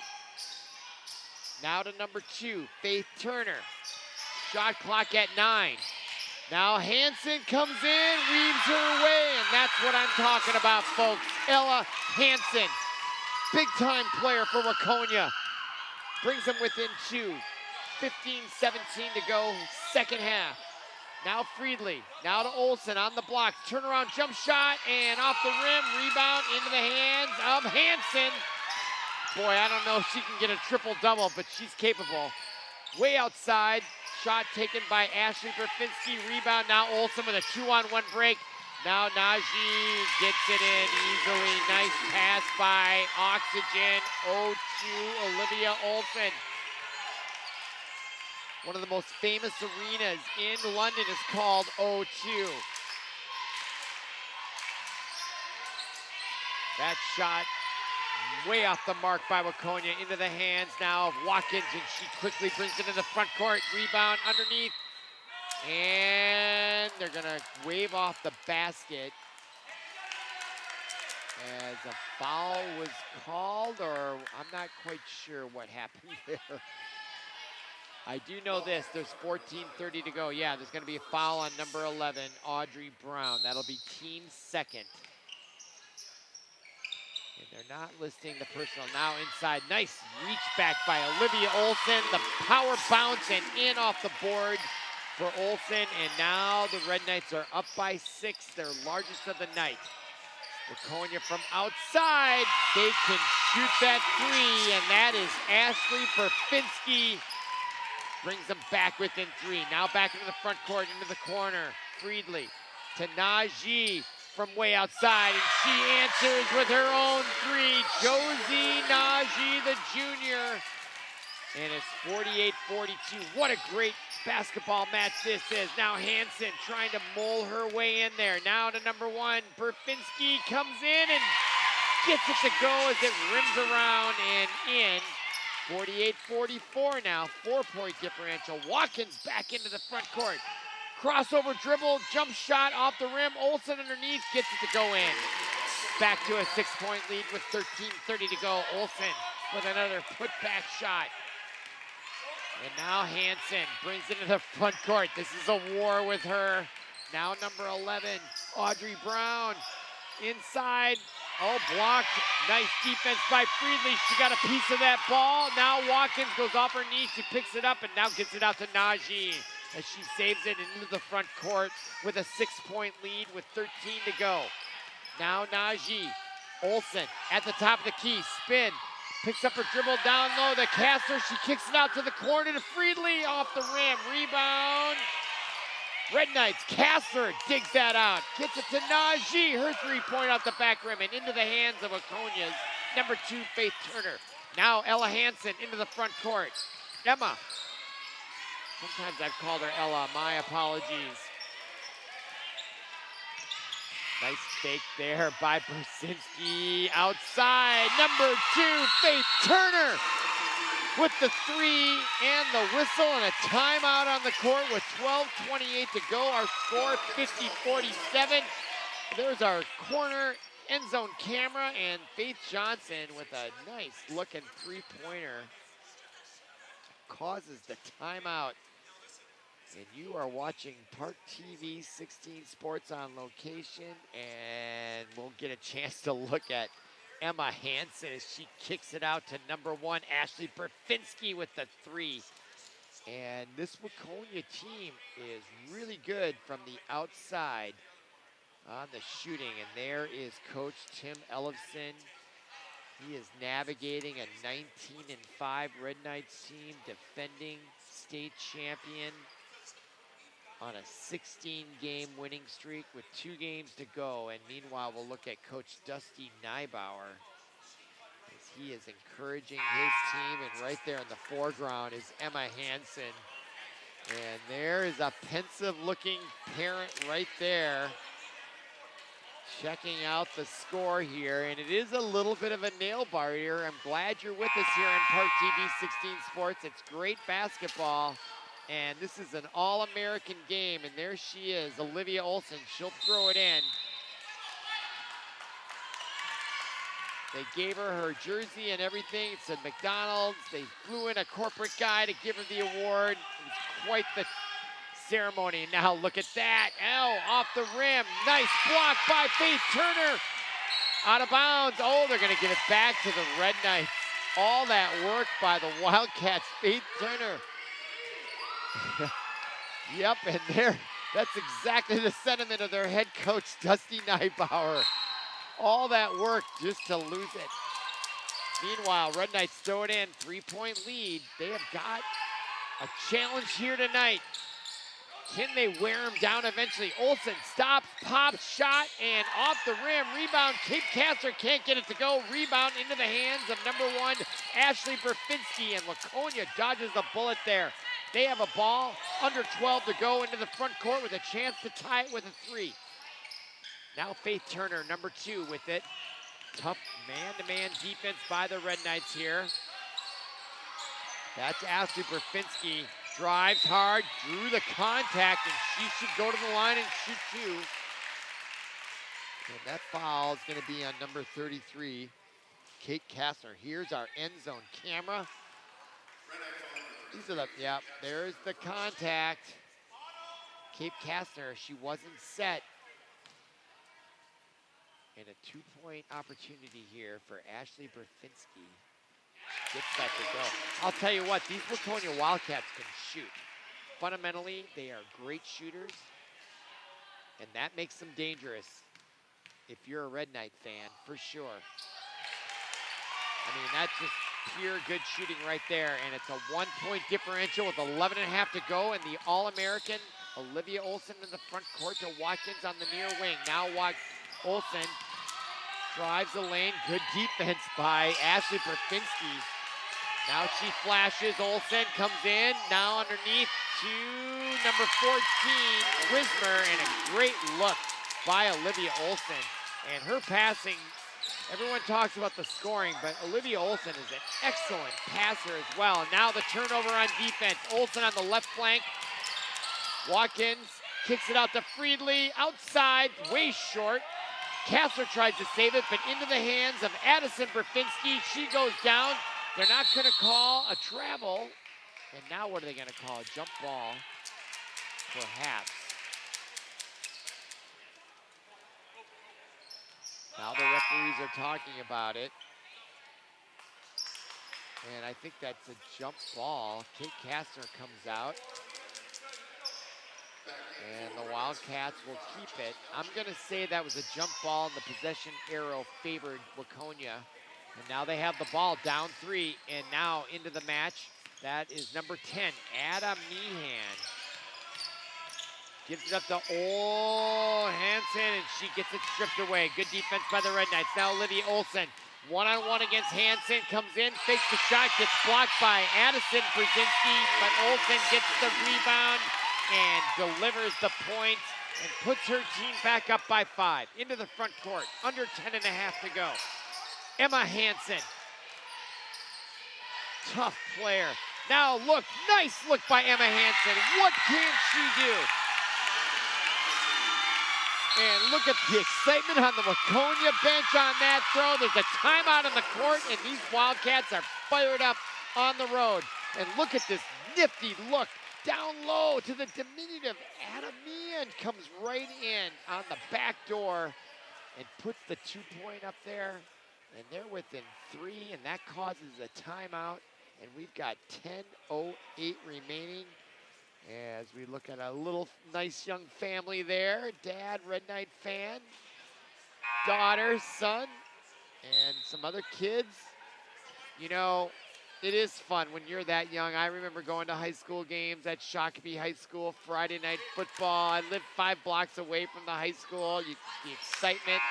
Now to number 2, Faith Turner. Shot clock at 9. Now Hansen comes in, weaves her way, and that's what I'm talking about, folks. Ella Hansen, big-time player for Waconia. Brings them within 2. 15-17 to go, second half. Now Friedley, now to Olson on the block. Turnaround jump shot, and off the rim, rebound into the hands of Hansen. boy, I don't know if she can get a triple-double, but she's capable. Way outside, shot taken by Ashley Burfinski. Rebound now Olsen with a 2-on-1 break. Now Najee gets it in easily. Nice pass by Oxygen. 0-2, Olivia Olsen. One of the most famous arenas in London is called O2. That shot way off the mark by Waconia, into the hands now of Watkins, and she quickly brings it to the front court. Rebound underneath, and they're gonna wave off the basket as a foul was called, or I'm not quite sure what happened there. I do know this, there's 14:30 to go. Yeah, there's gonna be a foul on number 11, Audrey Brown. That'll be team second. And they're not listing the personal. Now inside, nice reach back by Olivia Olsen. The power bounce and in off the board for Olsen. And now the Red Knights are up by 6, their largest of the night. Waconia from outside, they can shoot that 3, and that is Ashley Burfinski. Brings them back within 3. Now back into the front court, into the corner. Friedley to Najee from way outside, and she answers with her own 3. Josie Najee, the junior. And it's 48-42. What a great basketball match this is. Now Hansen trying to mole her way in there. Now to number 1, Burfinski comes in and gets it to go as it rims around and in. 48-44 now, 4-point differential. Watkins back into the front court. Crossover dribble, jump shot off the rim. Olsen underneath, gets it to go in. Back to a 6-point lead with 13:30 to go. Olsen with another putback shot. And now Hansen brings it to the front court. This is a war with her. Now number 11, Audrey Brown. Inside, oh, blocked. Nice defense by Friedley. She got a piece of that ball. Now Watkins goes off her knee. She picks it up and now gets it out to Najee as she saves it into the front court with a 6-point lead with 13 to go. Now Najee. Olsen at the top of the key. Spin. Picks up her dribble down low. The caster. She kicks it out to the corner to Friedley off the rim. Rebound. Red Knights. Kastler digs that out. Gets it to Najee. Her 3-point off the back rim and into the hands of Waconia's number 2, Faith Turner. Now Ella Hansen into the front court. Emma. Sometimes I've called her Ella. My apologies. Nice fake there by Bursinski. Outside, number 2, Faith Turner with the 3 and the whistle and a timeout on the court with 12:28 to go. Our score 50-47. There's our corner end zone camera, and Faith Johnson with a nice looking 3-pointer causes the timeout. And you are watching ParkTV 16 Sports on location, and we'll get a chance to look at Emma Hansen as she kicks it out to number 1, Ashley Burfinski with the 3. And this Waconia team is really good from the outside on the shooting. And there is Coach Tim Ellefson. He is navigating a 19-5 Red Knights team, defending state champion on a 16-game winning streak with 2 games to go. And meanwhile, we'll look at Coach Dusty Neibauer as he is encouraging his team. And right there in the foreground is Emma Hansen. And there is a pensive-looking parent right there checking out the score here. And it is a little bit of a nail-biter. I'm glad you're with us here on ParkTV 16 Sports. It's great basketball. And this is an all-American game, and there she is, Olivia Olsen. She'll throw it in. They gave her jersey and everything. It said McDonald's. They flew in a corporate guy to give her the award. It was quite the ceremony. Now look at that. Oh, off the rim. Nice block by Faith Turner. Out of bounds. Oh, they're going to give it back to the Red Knights. All that work by the Wildcats. Faith Turner. Yep, and that's exactly the sentiment of their head coach, Dusty Neibauer. All that work just to lose it. Meanwhile, Red Knights throw it in, 3-point lead. They have got a challenge here tonight. Can they wear him down eventually? Olsen stops, pops, shot, and off the rim. Rebound, Cape Caster can't get it to go. Rebound into the hands of #1, Ashley Burfinski, and Waconia dodges the bullet there. They have a ball, under 12 to go into the front court with a chance to tie it with a 3. Now Faith Turner, #2 with it. Tough man-to-man defense by the Red Knights here. That's Ashley Burfinski. Drives hard, drew the contact, and she should go to the line and shoot 2. And that foul is going to be on #33, Kate Kastner. Here's our end zone camera. These are the, yeah, there's the contact. Kate Kastner, she wasn't set. And a 2-point opportunity here for Ashley Burfinski. Gets that to go. I'll tell you what, these Waconia Wildcats can shoot. Fundamentally, they are great shooters, and that makes them dangerous if you're a Red Knight fan, for sure. I mean, that's just pure good shooting right there, and it's a 1-point differential with 11.5 to go, and the All-American Olivia Olsen in the front court to Watkins on the near wing. Now Olsen drives the lane, good defense by Ashley Burfinski. Now she flashes, Olsen comes in, now underneath to #14, Wismer, and a great look by Olivia Olsen. And her passing, everyone talks about the scoring, but Olivia Olsen is an excellent passer as well. And now the turnover on defense, Olsen on the left flank. Watkins kicks it out to Friedley, outside, way short. Kastner tries to save it, but into the hands of Addison Burfinski. She goes down. They're not going to call a travel. And now what are they going to call? A jump ball, perhaps. Now the referees are talking about it. And I think that's a jump ball. Kate Kastner comes out. And the Wildcats will keep it. I'm going to say that was a jump ball, and the possession arrow favored Waconia. And now they have the ball down 3, and now into the match. That is #10, Ada Meehan. Gives it up to Hansen, and she gets it stripped away. Good defense by the Red Knights. Now Olivia Olsen, one-on-one against Hansen, comes in, fakes the shot, gets blocked by Addison Brzezinski, but Olsen gets the rebound and delivers the point and puts her team back up by 5. Into the front court, under 10.5 to go. Emma Hansen, tough player. Now look, nice look by Emma Hansen. What can she do? And look at the excitement on the Waconia bench on that throw. There's a timeout on the court, and these Wildcats are fired up on the road. And look at this nifty look. Down low to the diminutive Ada Meehan, comes right in on the back door and puts the 2-point up there. And they're within 3, and that causes a timeout. And we've got 10:08 remaining as we look at a little nice young family there. Dad, Red Knight fan, daughter, son, and some other kids. You know, it is fun when you're that young. I remember going to high school games at Shakopee High School, Friday night football. I lived 5 blocks away from the high school. The excitement,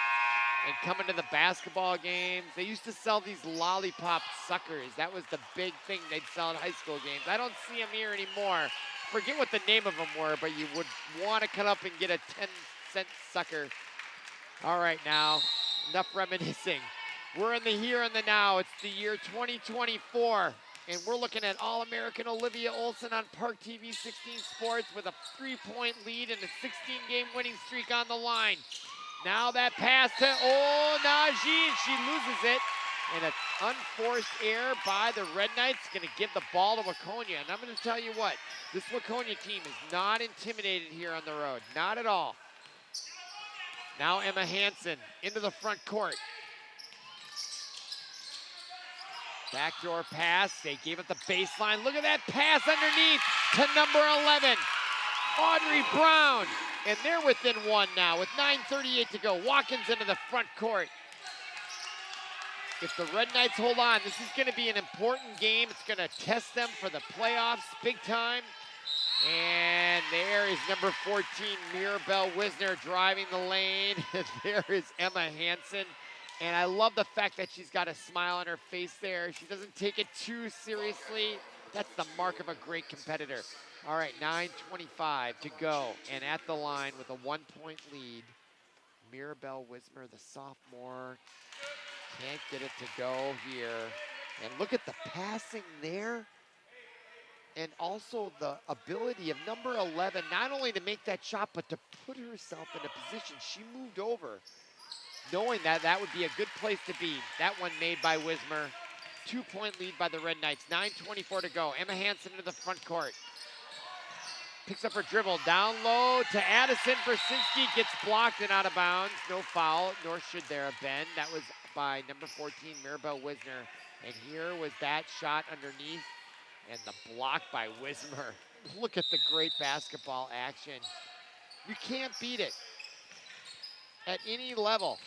and coming to the basketball games. They used to sell these lollipop suckers. That was the big thing they'd sell at high school games. I don't see them here anymore. Forget what the name of them were, but you would want to cut up and get a 10-cent sucker. All right, now, enough reminiscing. We're in the here and the now. It's the year 2024, and we're looking at All-American Olivia Olsen on ParkTV 16 Sports with a 3-point lead and a 16-game winning streak on the line. Now that pass to Najee, and she loses it. And an unforced error by the Red Knights, going to give the ball to Waconia. And I'm going to tell you what, this Waconia team is not intimidated here on the road, not at all. Now Emma Hansen into the front court. Backdoor pass, they gave it the baseline. Look at that pass underneath to number 11, Audrey Brown. And they're within 1 now with 9:38 to go. Watkins into the front court. if the Red Knights hold on, this is going to be an important game. It's going to test them for the playoffs big time. And there is number 14, Mirabelle Wisner, driving the lane. There is Emma Hansen. And I love the fact that she's got a smile on her face there. She doesn't take it too seriously. That's the mark of a great competitor. All right, 9:25 to go. And at the line with a 1-point lead, Mirabelle Wisner, the sophomore, can't get it to go here. And look at the passing there. And also the ability of number 11, not only to make that shot, but to put herself in a position. She moved over, knowing that that would be a good place to be. That one made by Wismer. 2-point lead by the Red Knights. 9:24 to go. Emma Hansen into the front court. Picks up her dribble. Down low to Addison. Brzezinski gets blocked and out of bounds. No foul, nor should there have been. That was by number 14, Mirabelle Wisner. And here was that shot underneath. And the block by Wismer. Look at the great basketball action. You can't beat it at any level.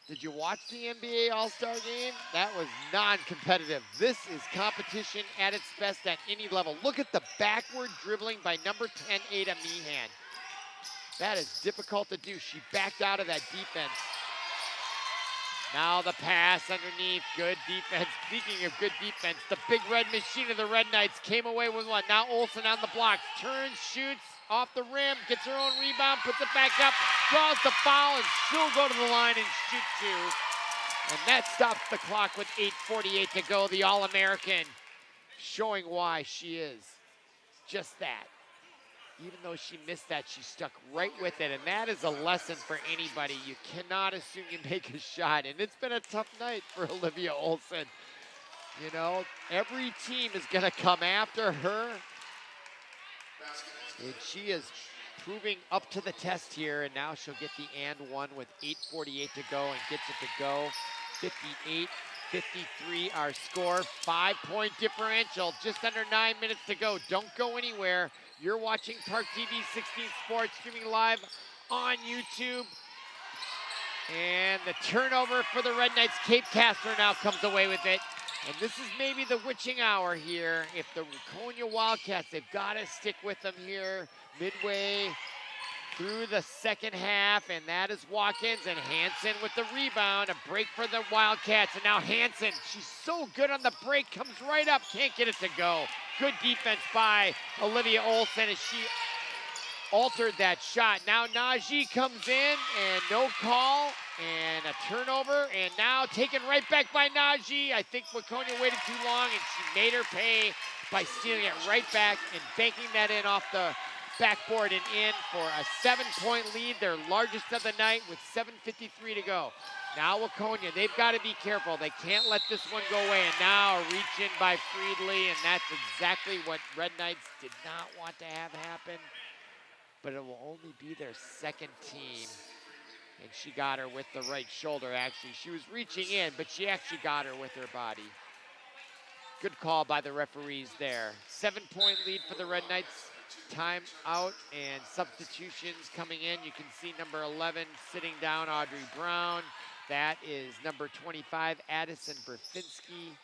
Did you watch the NBA All-Star game? That was non-competitive. This is competition at its best at any level. Look at the backward dribbling by number 10, Ada Meehan. That is difficult to do. She backed out of that defense. Now the pass underneath, good defense. Speaking of good defense, the big red machine of the Red Knights came away with one. Now Olsen on the blocks, turns, shoots off the rim, gets her own rebound, puts it back up, draws the foul, and she'll go to the line and shoot two. And that stops the clock with 8:48 to go. The All-American showing why she is just that. Even though she missed that, she stuck right with it. And that is a lesson for anybody. You cannot assume you make a shot. And it's been a tough night for Olivia Olsen. You know, every team is going to come after her. And she is proving up to the test here. And now she'll get the and one with 8:48 to go and gets it to go. 58-53 our score. 5-point differential. Just under 9 minutes to go. Don't go anywhere. You're watching ParkTV 16 Sports, streaming live on YouTube. And the turnover for the Red Knights. Kate Kastner now comes away with it. And this is maybe the witching hour here. If the Waconia Wildcats, they've got to stick with them here midway through the second half. And that is Watkins and Hansen with the rebound. A break for the Wildcats. And now Hansen, she's so good on the break, comes right up, can't get it to go. Good defense by Olivia Olsen as she altered that shot. Now Najee comes in and no call and a turnover, and now taken right back by Najee. I think Waconia waited too long and she made her pay by stealing it right back and banking that in off the backboard and in for a 7-point lead, their largest of the night with 7:53 to go. Now Waconia, they've got to be careful. They can't let this one go away. And now a reach in by Friedley, and that's exactly what Red Knights did not want to have happen. But it will only be their second team. And she got her with the right shoulder, actually. She was reaching in, but she actually got her with her body. Good call by the referees there. 7-point lead for the Red Knights. Time out and substitutions coming in. You can see number 11 sitting down, Audrey Brown. That is number 25, Addison Brzezinski.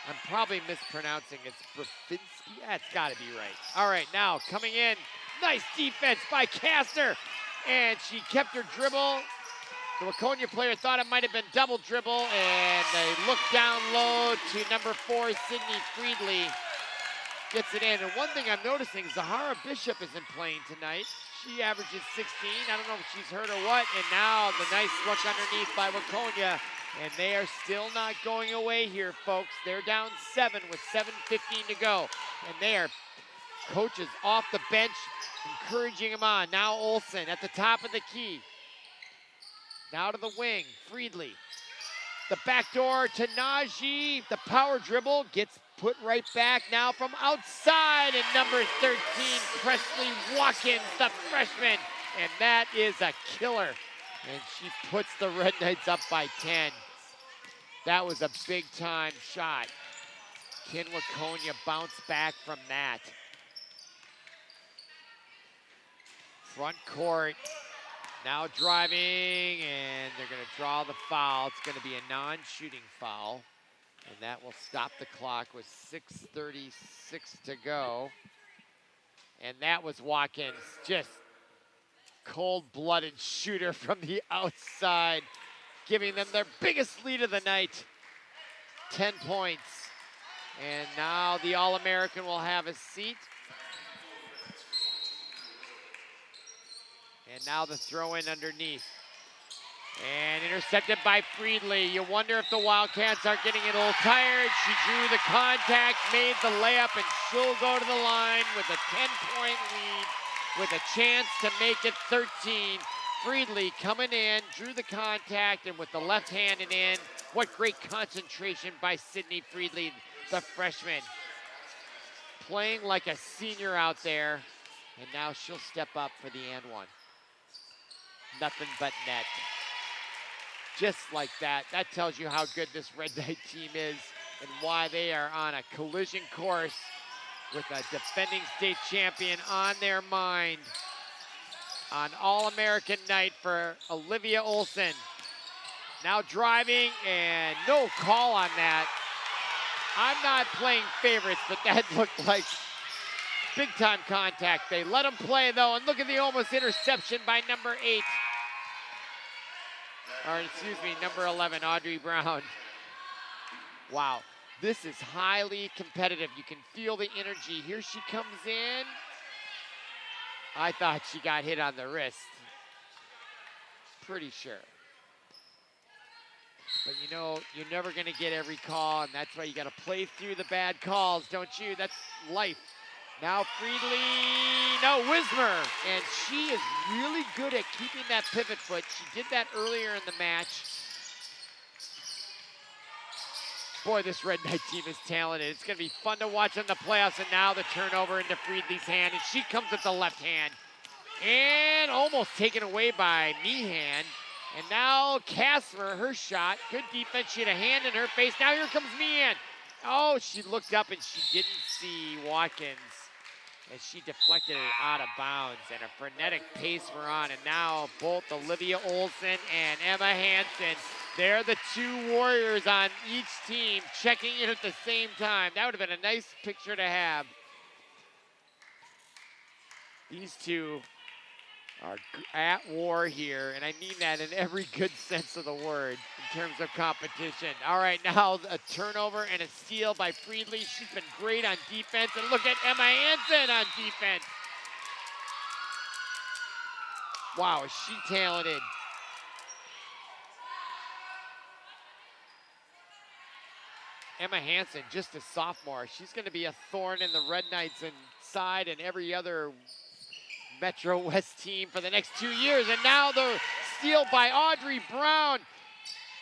I'm probably mispronouncing. It's Brzezinski. That's got to be right. All right, now coming in. Nice defense by Kastner. And she kept her dribble. The Waconia player thought it might have been double dribble. And they look down low to number 4, Sydney Friedley. Gets it in. And one thing I'm noticing, Zahara Bishop isn't playing tonight. She averages 16. I don't know if she's hurt or what. And now the nice look underneath by Waconia. And they are still not going away here, folks. They're down 7 with 7:15 to go. And they are coaches off the bench, encouraging them on. Now Olsen at the top of the key. Now to the wing, Friedley. The back door to Najee. The power dribble gets put right back now from outside. And number 13, Presley Watkins, the freshman. And that is a killer. And she puts the Red Knights up by 10. That was a big-time shot. Can Waconia bounce back from that? Front court. Now driving, and they're going to draw the foul. It's going to be a non-shooting foul. And that will stop the clock with 6:36 to go. And that was Watkins, just cold-blooded shooter from the outside, giving them their biggest lead of the night, 10 points. And now the All-American will have a seat. And now the throw-in underneath. And intercepted by Friedley. You wonder if the Wildcats are getting a little tired. She drew the contact, made the layup, and she'll go to the line with a 10-point lead with a chance to make it 13. Friedley coming in, drew the contact, and with the left hand and in. What great concentration by Sydney Friedley, the freshman. Playing like a senior out there. And now she'll step up for the and one. Nothing but net. Just like that. That tells you how good this Red Knight team is and why they are on a collision course with a defending state champion on their mind. On All-American night for Olivia Olson. Now driving and no call on that. I'm not playing favorites, but that looked like big time contact. They let them play though, and look at the almost interception by number 8. Or excuse me, number 11, Audrey Brown. Wow, this is highly competitive. You can feel the energy. Here she comes in. I thought she got hit on the wrist. Pretty sure. But you know, you're never gonna get every call, and that's why you gotta play through the bad calls, don't you? That's life. Now Friedley, no, Wismer, and she is really good at keeping that pivot foot. She did that earlier in the match. Boy, this Red Knight team is talented. It's gonna be fun to watch in the playoffs, and now the turnover into Friedley's hand, and she comes with the left hand. And almost taken away by Meehan. And now Casper, her shot, good defense, she had a hand in her face. Now here comes Meehan. Oh, she looked up and she didn't see Watkins as she deflected it out of bounds, and a frenetic pace we're on. And now both Olivia Olson and Emma Hansen, they're the two warriors on each team checking in at the same time. That would have been a nice picture to have. These two are at war here, and I mean that in every good sense of the word in terms of competition. All right, now a turnover and a steal by Friedley. She's been great on defense, and look at Emma Hansen on defense. Wow, is she talented. Emma Hansen, just a sophomore. She's going to be a thorn in the Red Knights' side and every other Metro West team for the next 2 years. And now the steal by Audrey Brown.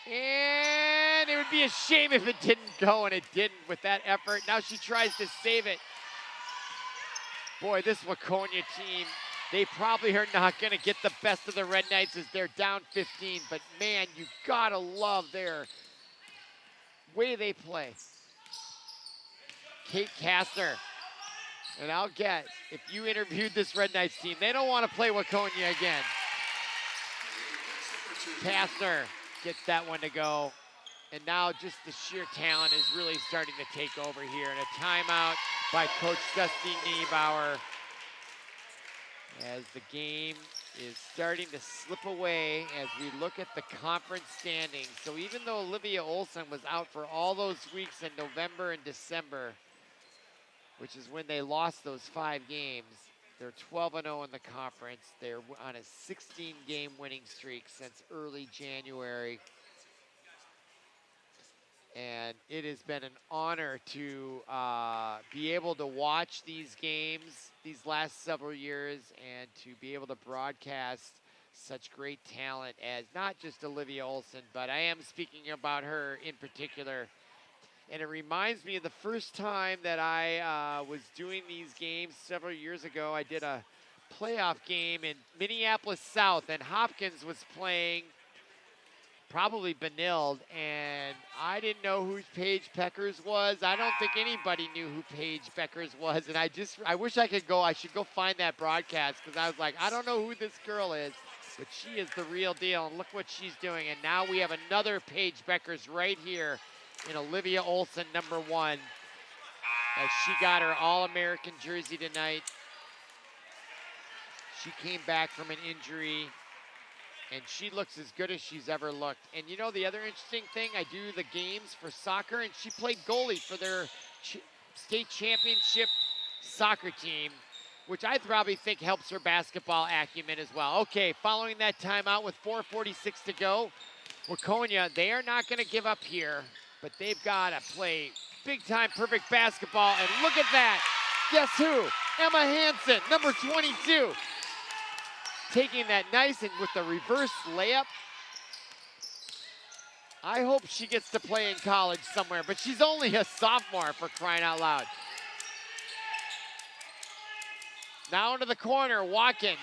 And it would be a shame if it didn't go, and it didn't with that effort. Now she tries to save it. Boy, this Waconia team, they probably are not going to get the best of the Red Knights as they're down 15. But man, you gotta love their way they play. Kate Kastner. And I'll guess, if you interviewed this Red Knights team, they don't want to play Waconia again. Kastner gets that one to go. And now just the sheer talent is really starting to take over here. And a timeout by Coach Dusty Niebauer as the game is starting to slip away as we look at the conference standings. So even though Olivia Olson was out for all those weeks in November and December, which is when they lost those 5 games, they're 12-0 in the conference. They're on a 16-game winning streak since early January. And it has been an honor to be able to watch these games these last several years and to be able to broadcast such great talent as not just Olivia Olson, but I am speaking about her in particular. And it reminds me of the first time that I was doing these games several years ago. I did a playoff game in Minneapolis South, and Hopkins was playing probably Benilde, and I didn't know who Paige Peckers was. I don't think anybody knew who Paige Peckers was, and I wish I could go. I should go find that broadcast, because I was like, I don't know who this girl is. But she is the real deal, and look what she's doing. And now we have another Paige Beckers right here in Olivia Olson, #1, as she got her All-American jersey tonight. She came back from an injury, and she looks as good as she's ever looked. And you know the other interesting thing, I do the games for soccer, and she played goalie for their state championship soccer team, which I probably think helps her basketball acumen as well. Okay, following that timeout with 4:46 to go, Waconia, they are not going to give up here, but they've got to play big-time perfect basketball, and look at that. Guess who? Emma Hansen, #22. Taking that nice and with the reverse layup. I hope she gets to play in college somewhere, but she's only a sophomore, for crying out loud. Now into the corner, Watkins.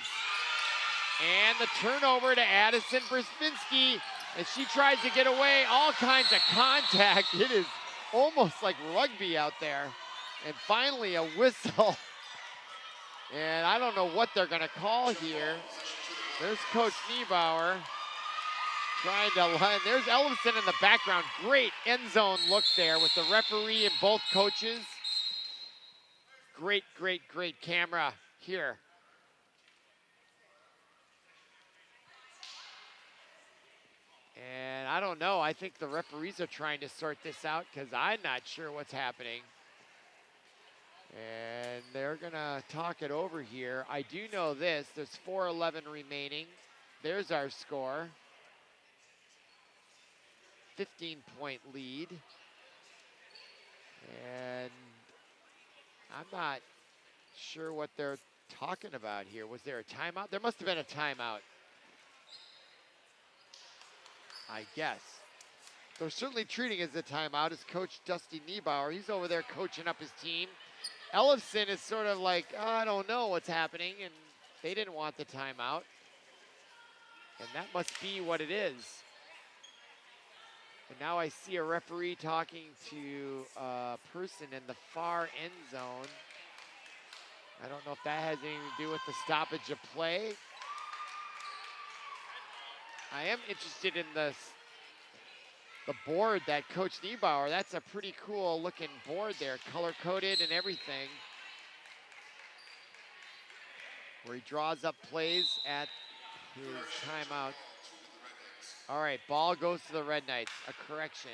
And the turnover to Addison Brzezinski as she tries to get away. All kinds of contact. It is almost like rugby out there. And finally a whistle. And I don't know what they're gonna call here. There's Coach Niebauer trying to line. There's Ellison in the background. Great end zone look there with the referee and both coaches. Great, great, great camera here. And I don't know, I think the referees are trying to sort this out because I'm not sure what's happening. And they're gonna talk it over here. I do know this, there's 4:11 remaining. There's our score. 15-point lead. And I'm not sure what they're talking about here. Was there a timeout? There must have been a timeout, I guess. They're certainly treating it as a timeout as Coach Dusty Niebauer. He's over there coaching up his team. Ellison is sort of like, oh, I don't know what's happening, and they didn't want the timeout. And that must be what it is. And now I see a referee talking to a person in the far end zone. I don't know if that has anything to do with the stoppage of play. I am interested in the board that Coach Niebauer, that's a pretty cool looking board there, color coded and everything. Where he draws up plays at his timeout. All right, ball goes to the Red Knights, a correction.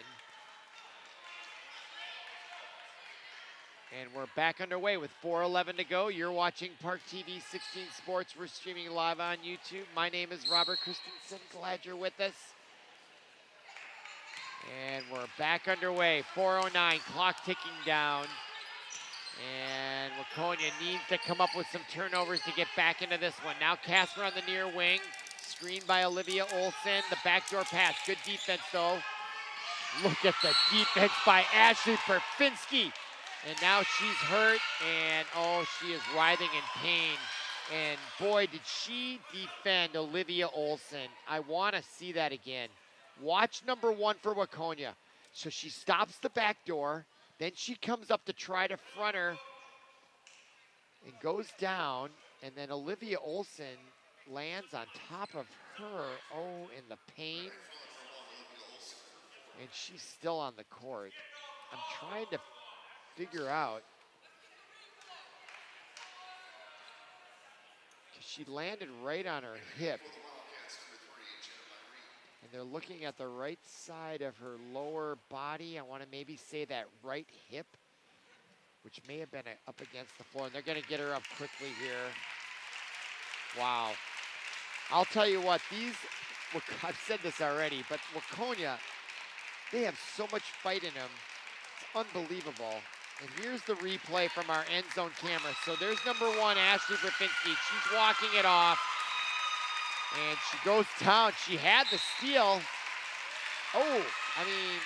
And we're back underway with 4:11 to go. You're watching ParkTV 16 Sports. We're streaming live on YouTube. My name is Robert Christensen. Glad you're with us. And we're back underway. 4:09, clock ticking down. And Waconia needs to come up with some turnovers to get back into this one. Now Casper on the near wing. Screened by Olivia Olson. The backdoor pass. Good defense, though. Look at the defense by Ashley Perfinski. And now she's hurt, and oh, she is writhing in pain. And boy, did she defend Olivia Olson. I want to see that again. Watch #1 for Waconia. So she stops the back door, then she comes up to try to front her and goes down, and then Olivia Olson lands on top of her. Oh, in the pain. And she's still on the court. I'm trying to figure out, because she landed right on her hip, and they're looking at the right side of her lower body. I want to maybe say that right hip, which may have been up against the floor, and they're going to get her up quickly here. Wow. I'll tell you what, I've said this already, but Waconia, they have so much fight in them. It's unbelievable. And here's the replay from our end zone camera. So there's #1, Ashley Perfinski. She's walking it off. And she goes down. She had the steal. Oh, I mean,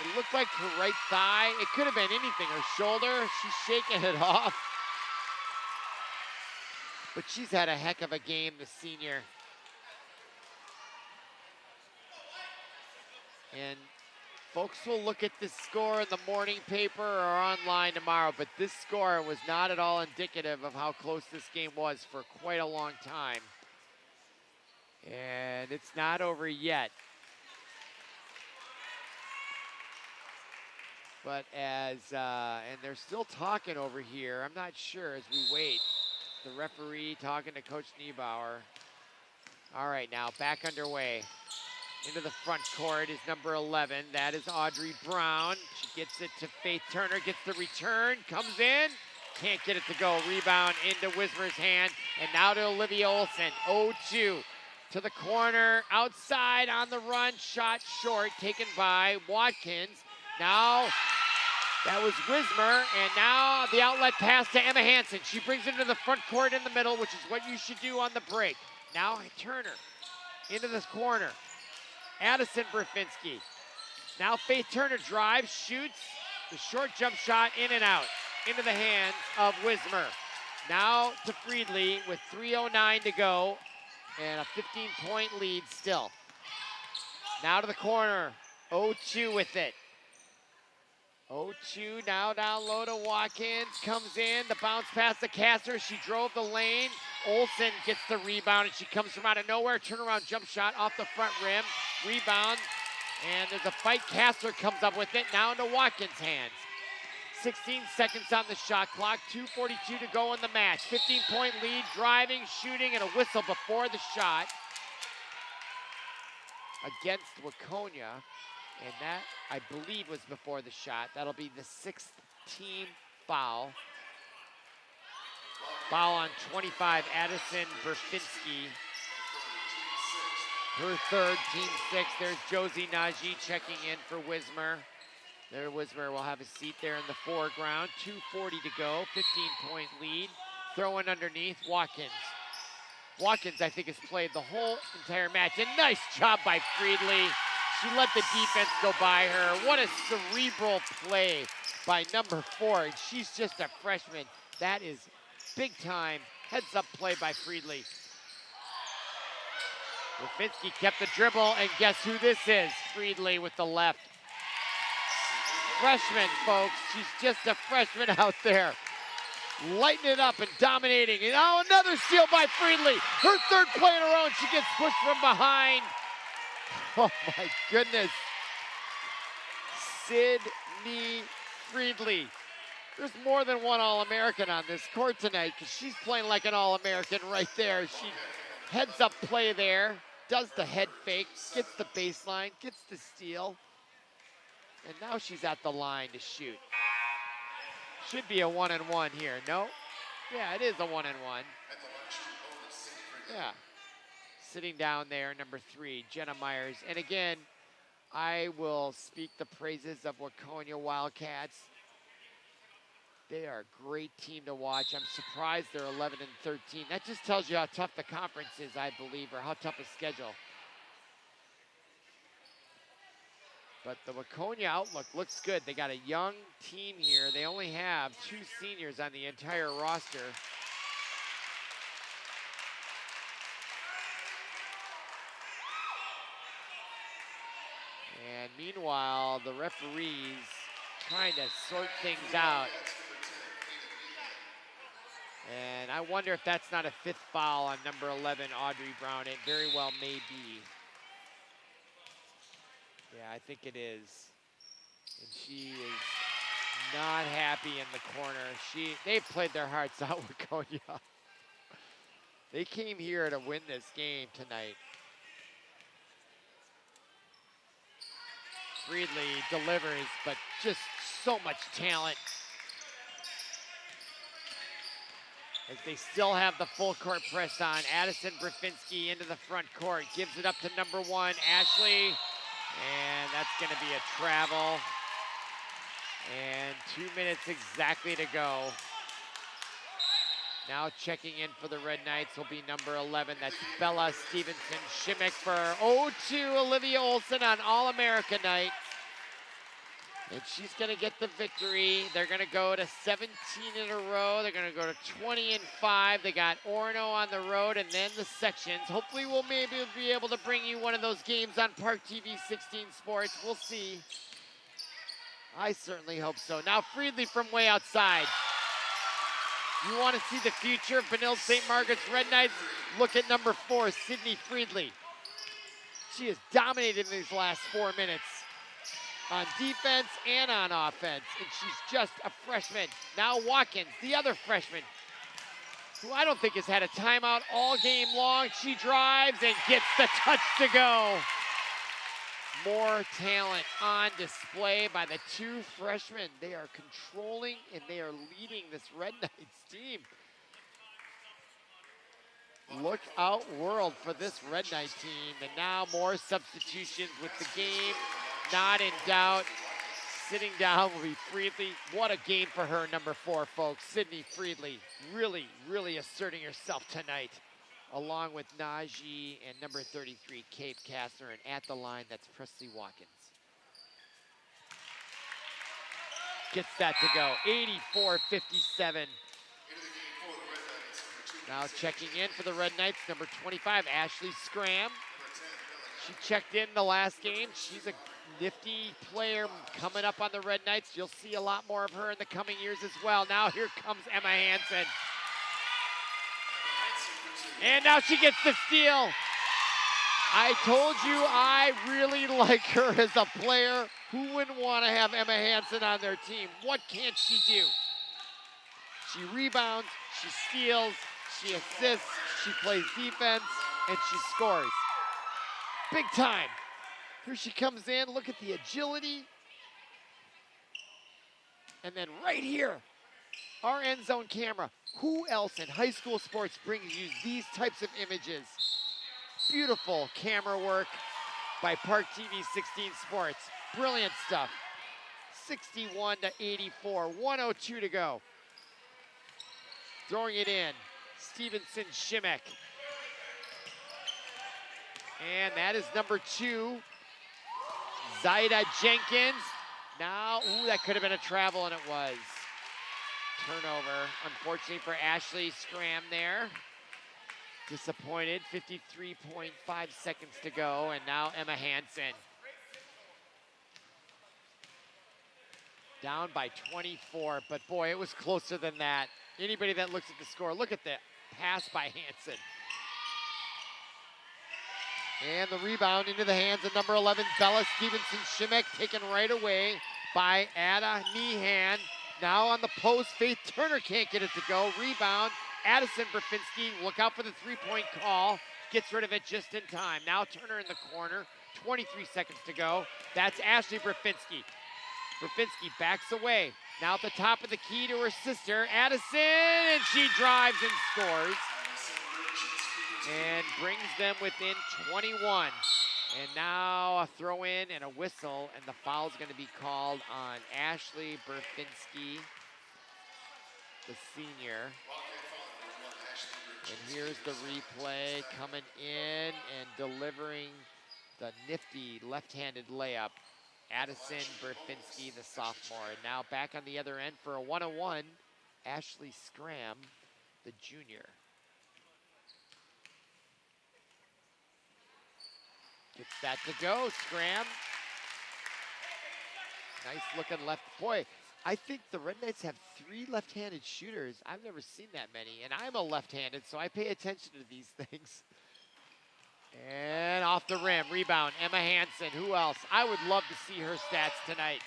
it looked like her right thigh. It could have been anything. Her shoulder, she's shaking it off. But she's had a heck of a game, the senior. And folks will look at this score in the morning paper or online tomorrow, but this score was not at all indicative of how close this game was for quite a long time. And it's not over yet. But and they're still talking over here. I'm not sure as we wait. The referee talking to Coach Niebauer. All right, now back underway. Into the front court is number 11. That is Audrey Brown. She gets it to Faith Turner, gets the return, comes in. Can't get it to go. Rebound into Wismer's hand. And now to Olivia Olson. 0-2 to the corner. Outside on the run. Shot short. Taken by Watkins. Now that was Wismer. And now the outlet pass to Emma Hansen. She brings it to the front court in the middle, which is what you should do on the break. Now Turner into this corner. Addison Brafinski. Now Faith Turner drives, shoots. The short jump shot in and out. Into the hands of Wismer. Now to Friedley with 3:09 to go. And a 15-point lead still. Now to the corner. 0-2 with it. 0-2 now down low to Watkins. Comes in. The bounce pass to Kasser. She drove the lane. Olsen gets the rebound, and she comes from out of nowhere. Turnaround jump shot off the front rim. Rebound, and there's a fight. Kasser comes up with it. Now into Watkins' hands. 16 seconds on the shot clock. 2:42 to go in the match. 15-point lead, driving, shooting, and a whistle before the shot against Waconia. And that, I believe, was before the shot. That'll be the 6th team foul. Foul on 25, Addison Brafinski. Her third, team 6. There's Josie Najee checking in for Wismer. There, Wismer will have a seat there in the foreground. 2:40 to go, 15-point lead. Throwing underneath, Watkins. Watkins, I think, has played the whole entire match. And nice job by Friedley. She let the defense go by her. What a cerebral play by number 4. And she's just a freshman. That is big time heads-up play by Friedley. Rafinski kept the dribble, and guess who this is? Friedley with the left. Freshman, folks. She's just a freshman out there. Lighting it up and dominating. And now another steal by Friedley. Her third play in a row, and she gets pushed from behind. Oh, my goodness. Sydney Friedley. There's more than one All-American on this court tonight because she's playing like an All-American right there. She heads up play there, does the head fake, gets the baseline, gets the steal. And now she's at the line to shoot. Should be a 1-and-1 here. No? Yeah, it is a 1-and-1. Yeah. Sitting down there, number 3, Jenna Myers. And again, I will speak the praises of Waconia Wildcats. They are a great team to watch. I'm surprised they're 11-13. That just tells you how tough the conference is, I believe, or how tough a schedule. But the Waconia outlook looks good. They got a young team here. They only have 2 seniors on the entire roster. And meanwhile, the referees trying to sort things out. And I wonder if that's not a 5th foul on number 11, Audrey Brown. It very well may be. Yeah, I think it is. And she is not happy in the corner. They've played their hearts out with Waconia. They came here to win this game tonight. Friedley delivers, but just so much talent. As they still have the full court press on. Addison Brafinski into the front court. Gives it up to number 1, Ashley. And that's going to be a travel. And 2 minutes exactly to go. Now checking in for the Red Knights will be number 11. That's Bella Stevenson Shimmick for 0-2 Olivia Olson on All-America night. And she's going to get the victory. They're going to go to 17 in a row. They're going to go to 20-5. They got Orono on the road and then the sections. Hopefully we'll maybe be able to bring you one of those games on ParkTV 16 Sports. We'll see. I certainly hope so. Now Friedley from way outside. You want to see the future of Benilde-St. Margaret's Red Knights? Look at number 4, Sydney Friedley. She has dominated in these last 4 minutes on defense and on offense, and she's just a freshman. Now Watkins, the other freshman, who I don't think has had a timeout all game long. She drives and gets the touch to go. More talent on display by the 2 freshmen. They are controlling and they are leading this Red Knights team. Look out world for this Red Knight team. And now more substitutions with the game not in doubt. Sitting down will be Friedley. What a game for her, number 4, folks. Sydney Friedley really, really asserting herself tonight, along with Najee and number 33, Kate Kastner. And at the line, that's Presley Watkins. Gets that to go, 84-57. Now checking in for the Red Knights, number 25, Ashley Scram. She checked in the last game. She's a nifty player coming up on the Red Knights. You'll see a lot more of her in the coming years as well. Now here comes Emma Hansen. And now she gets the steal. I told you I really like her as a player. Who wouldn't want to have Emma Hansen on their team? What can't she do? She rebounds, she steals, she assists, she plays defense, and she scores. Big time. Here she comes in. Look at the agility. And then right here, our end zone camera. Who else in high school sports brings you these types of images? Beautiful camera work by ParkTV 16 Sports. Brilliant stuff. 61-84, 1:02 to go. Throwing it in, Stevenson Shimek. And that is number 2, Zaida Jenkins. Now, ooh, that could have been a travel, and it was. Turnover, unfortunately for Ashley Scram there. Disappointed, 53.5 seconds to go, and now Emma Hansen. Down by 24, but boy, it was closer than that. Anybody that looks at the score, look at the pass by Hansen. And the rebound into the hands of number 11, Bella Stevenson Shimek, taken right away by Ada Meehan. Now on the post, Faith Turner can't get it to go. Rebound, Addison Brafinski, look out for the three-point call. Gets rid of it just in time. Now Turner in the corner, 23 seconds to go. That's Ashley Brafinski. Brafinski backs away. Now at the top of the key to her sister, Addison, and she drives and scores. And brings them within 21. And now a throw in and a whistle, and the foul is going to be called on Ashley Brafinski, the senior. And here's the replay coming in and delivering the nifty left-handed layup. Addison Brafinski, the sophomore. And now back on the other end for a 1-on-1, Ashley Scram, the junior. Gets that to go, Scram. Nice looking left. Boy, I think the Red Knights have 3 left-handed shooters. I've never seen that many, and I'm a left-handed, so I pay attention to these things. And off the rim, rebound, Emma Hansen. Who else? I would love to see her stats tonight.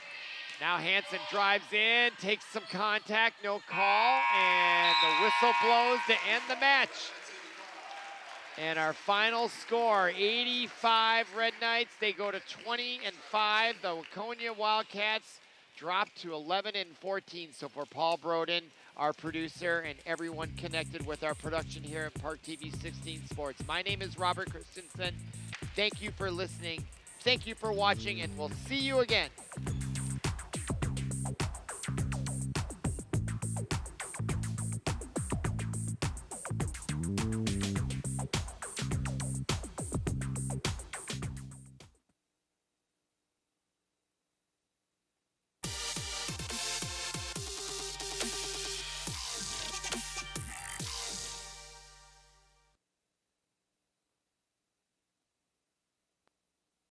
Now Hansen drives in, takes some contact, no call, and the whistle blows to end the match. And our final score, 85 Red Knights. They go to 20-5. The Waconia Wildcats drop to 11-14. So for Paul Broden, our producer, and everyone connected with our production here at ParkTV 16 Sports, my name is Robert Christensen. Thank you for listening. Thank you for watching, and we'll see you again.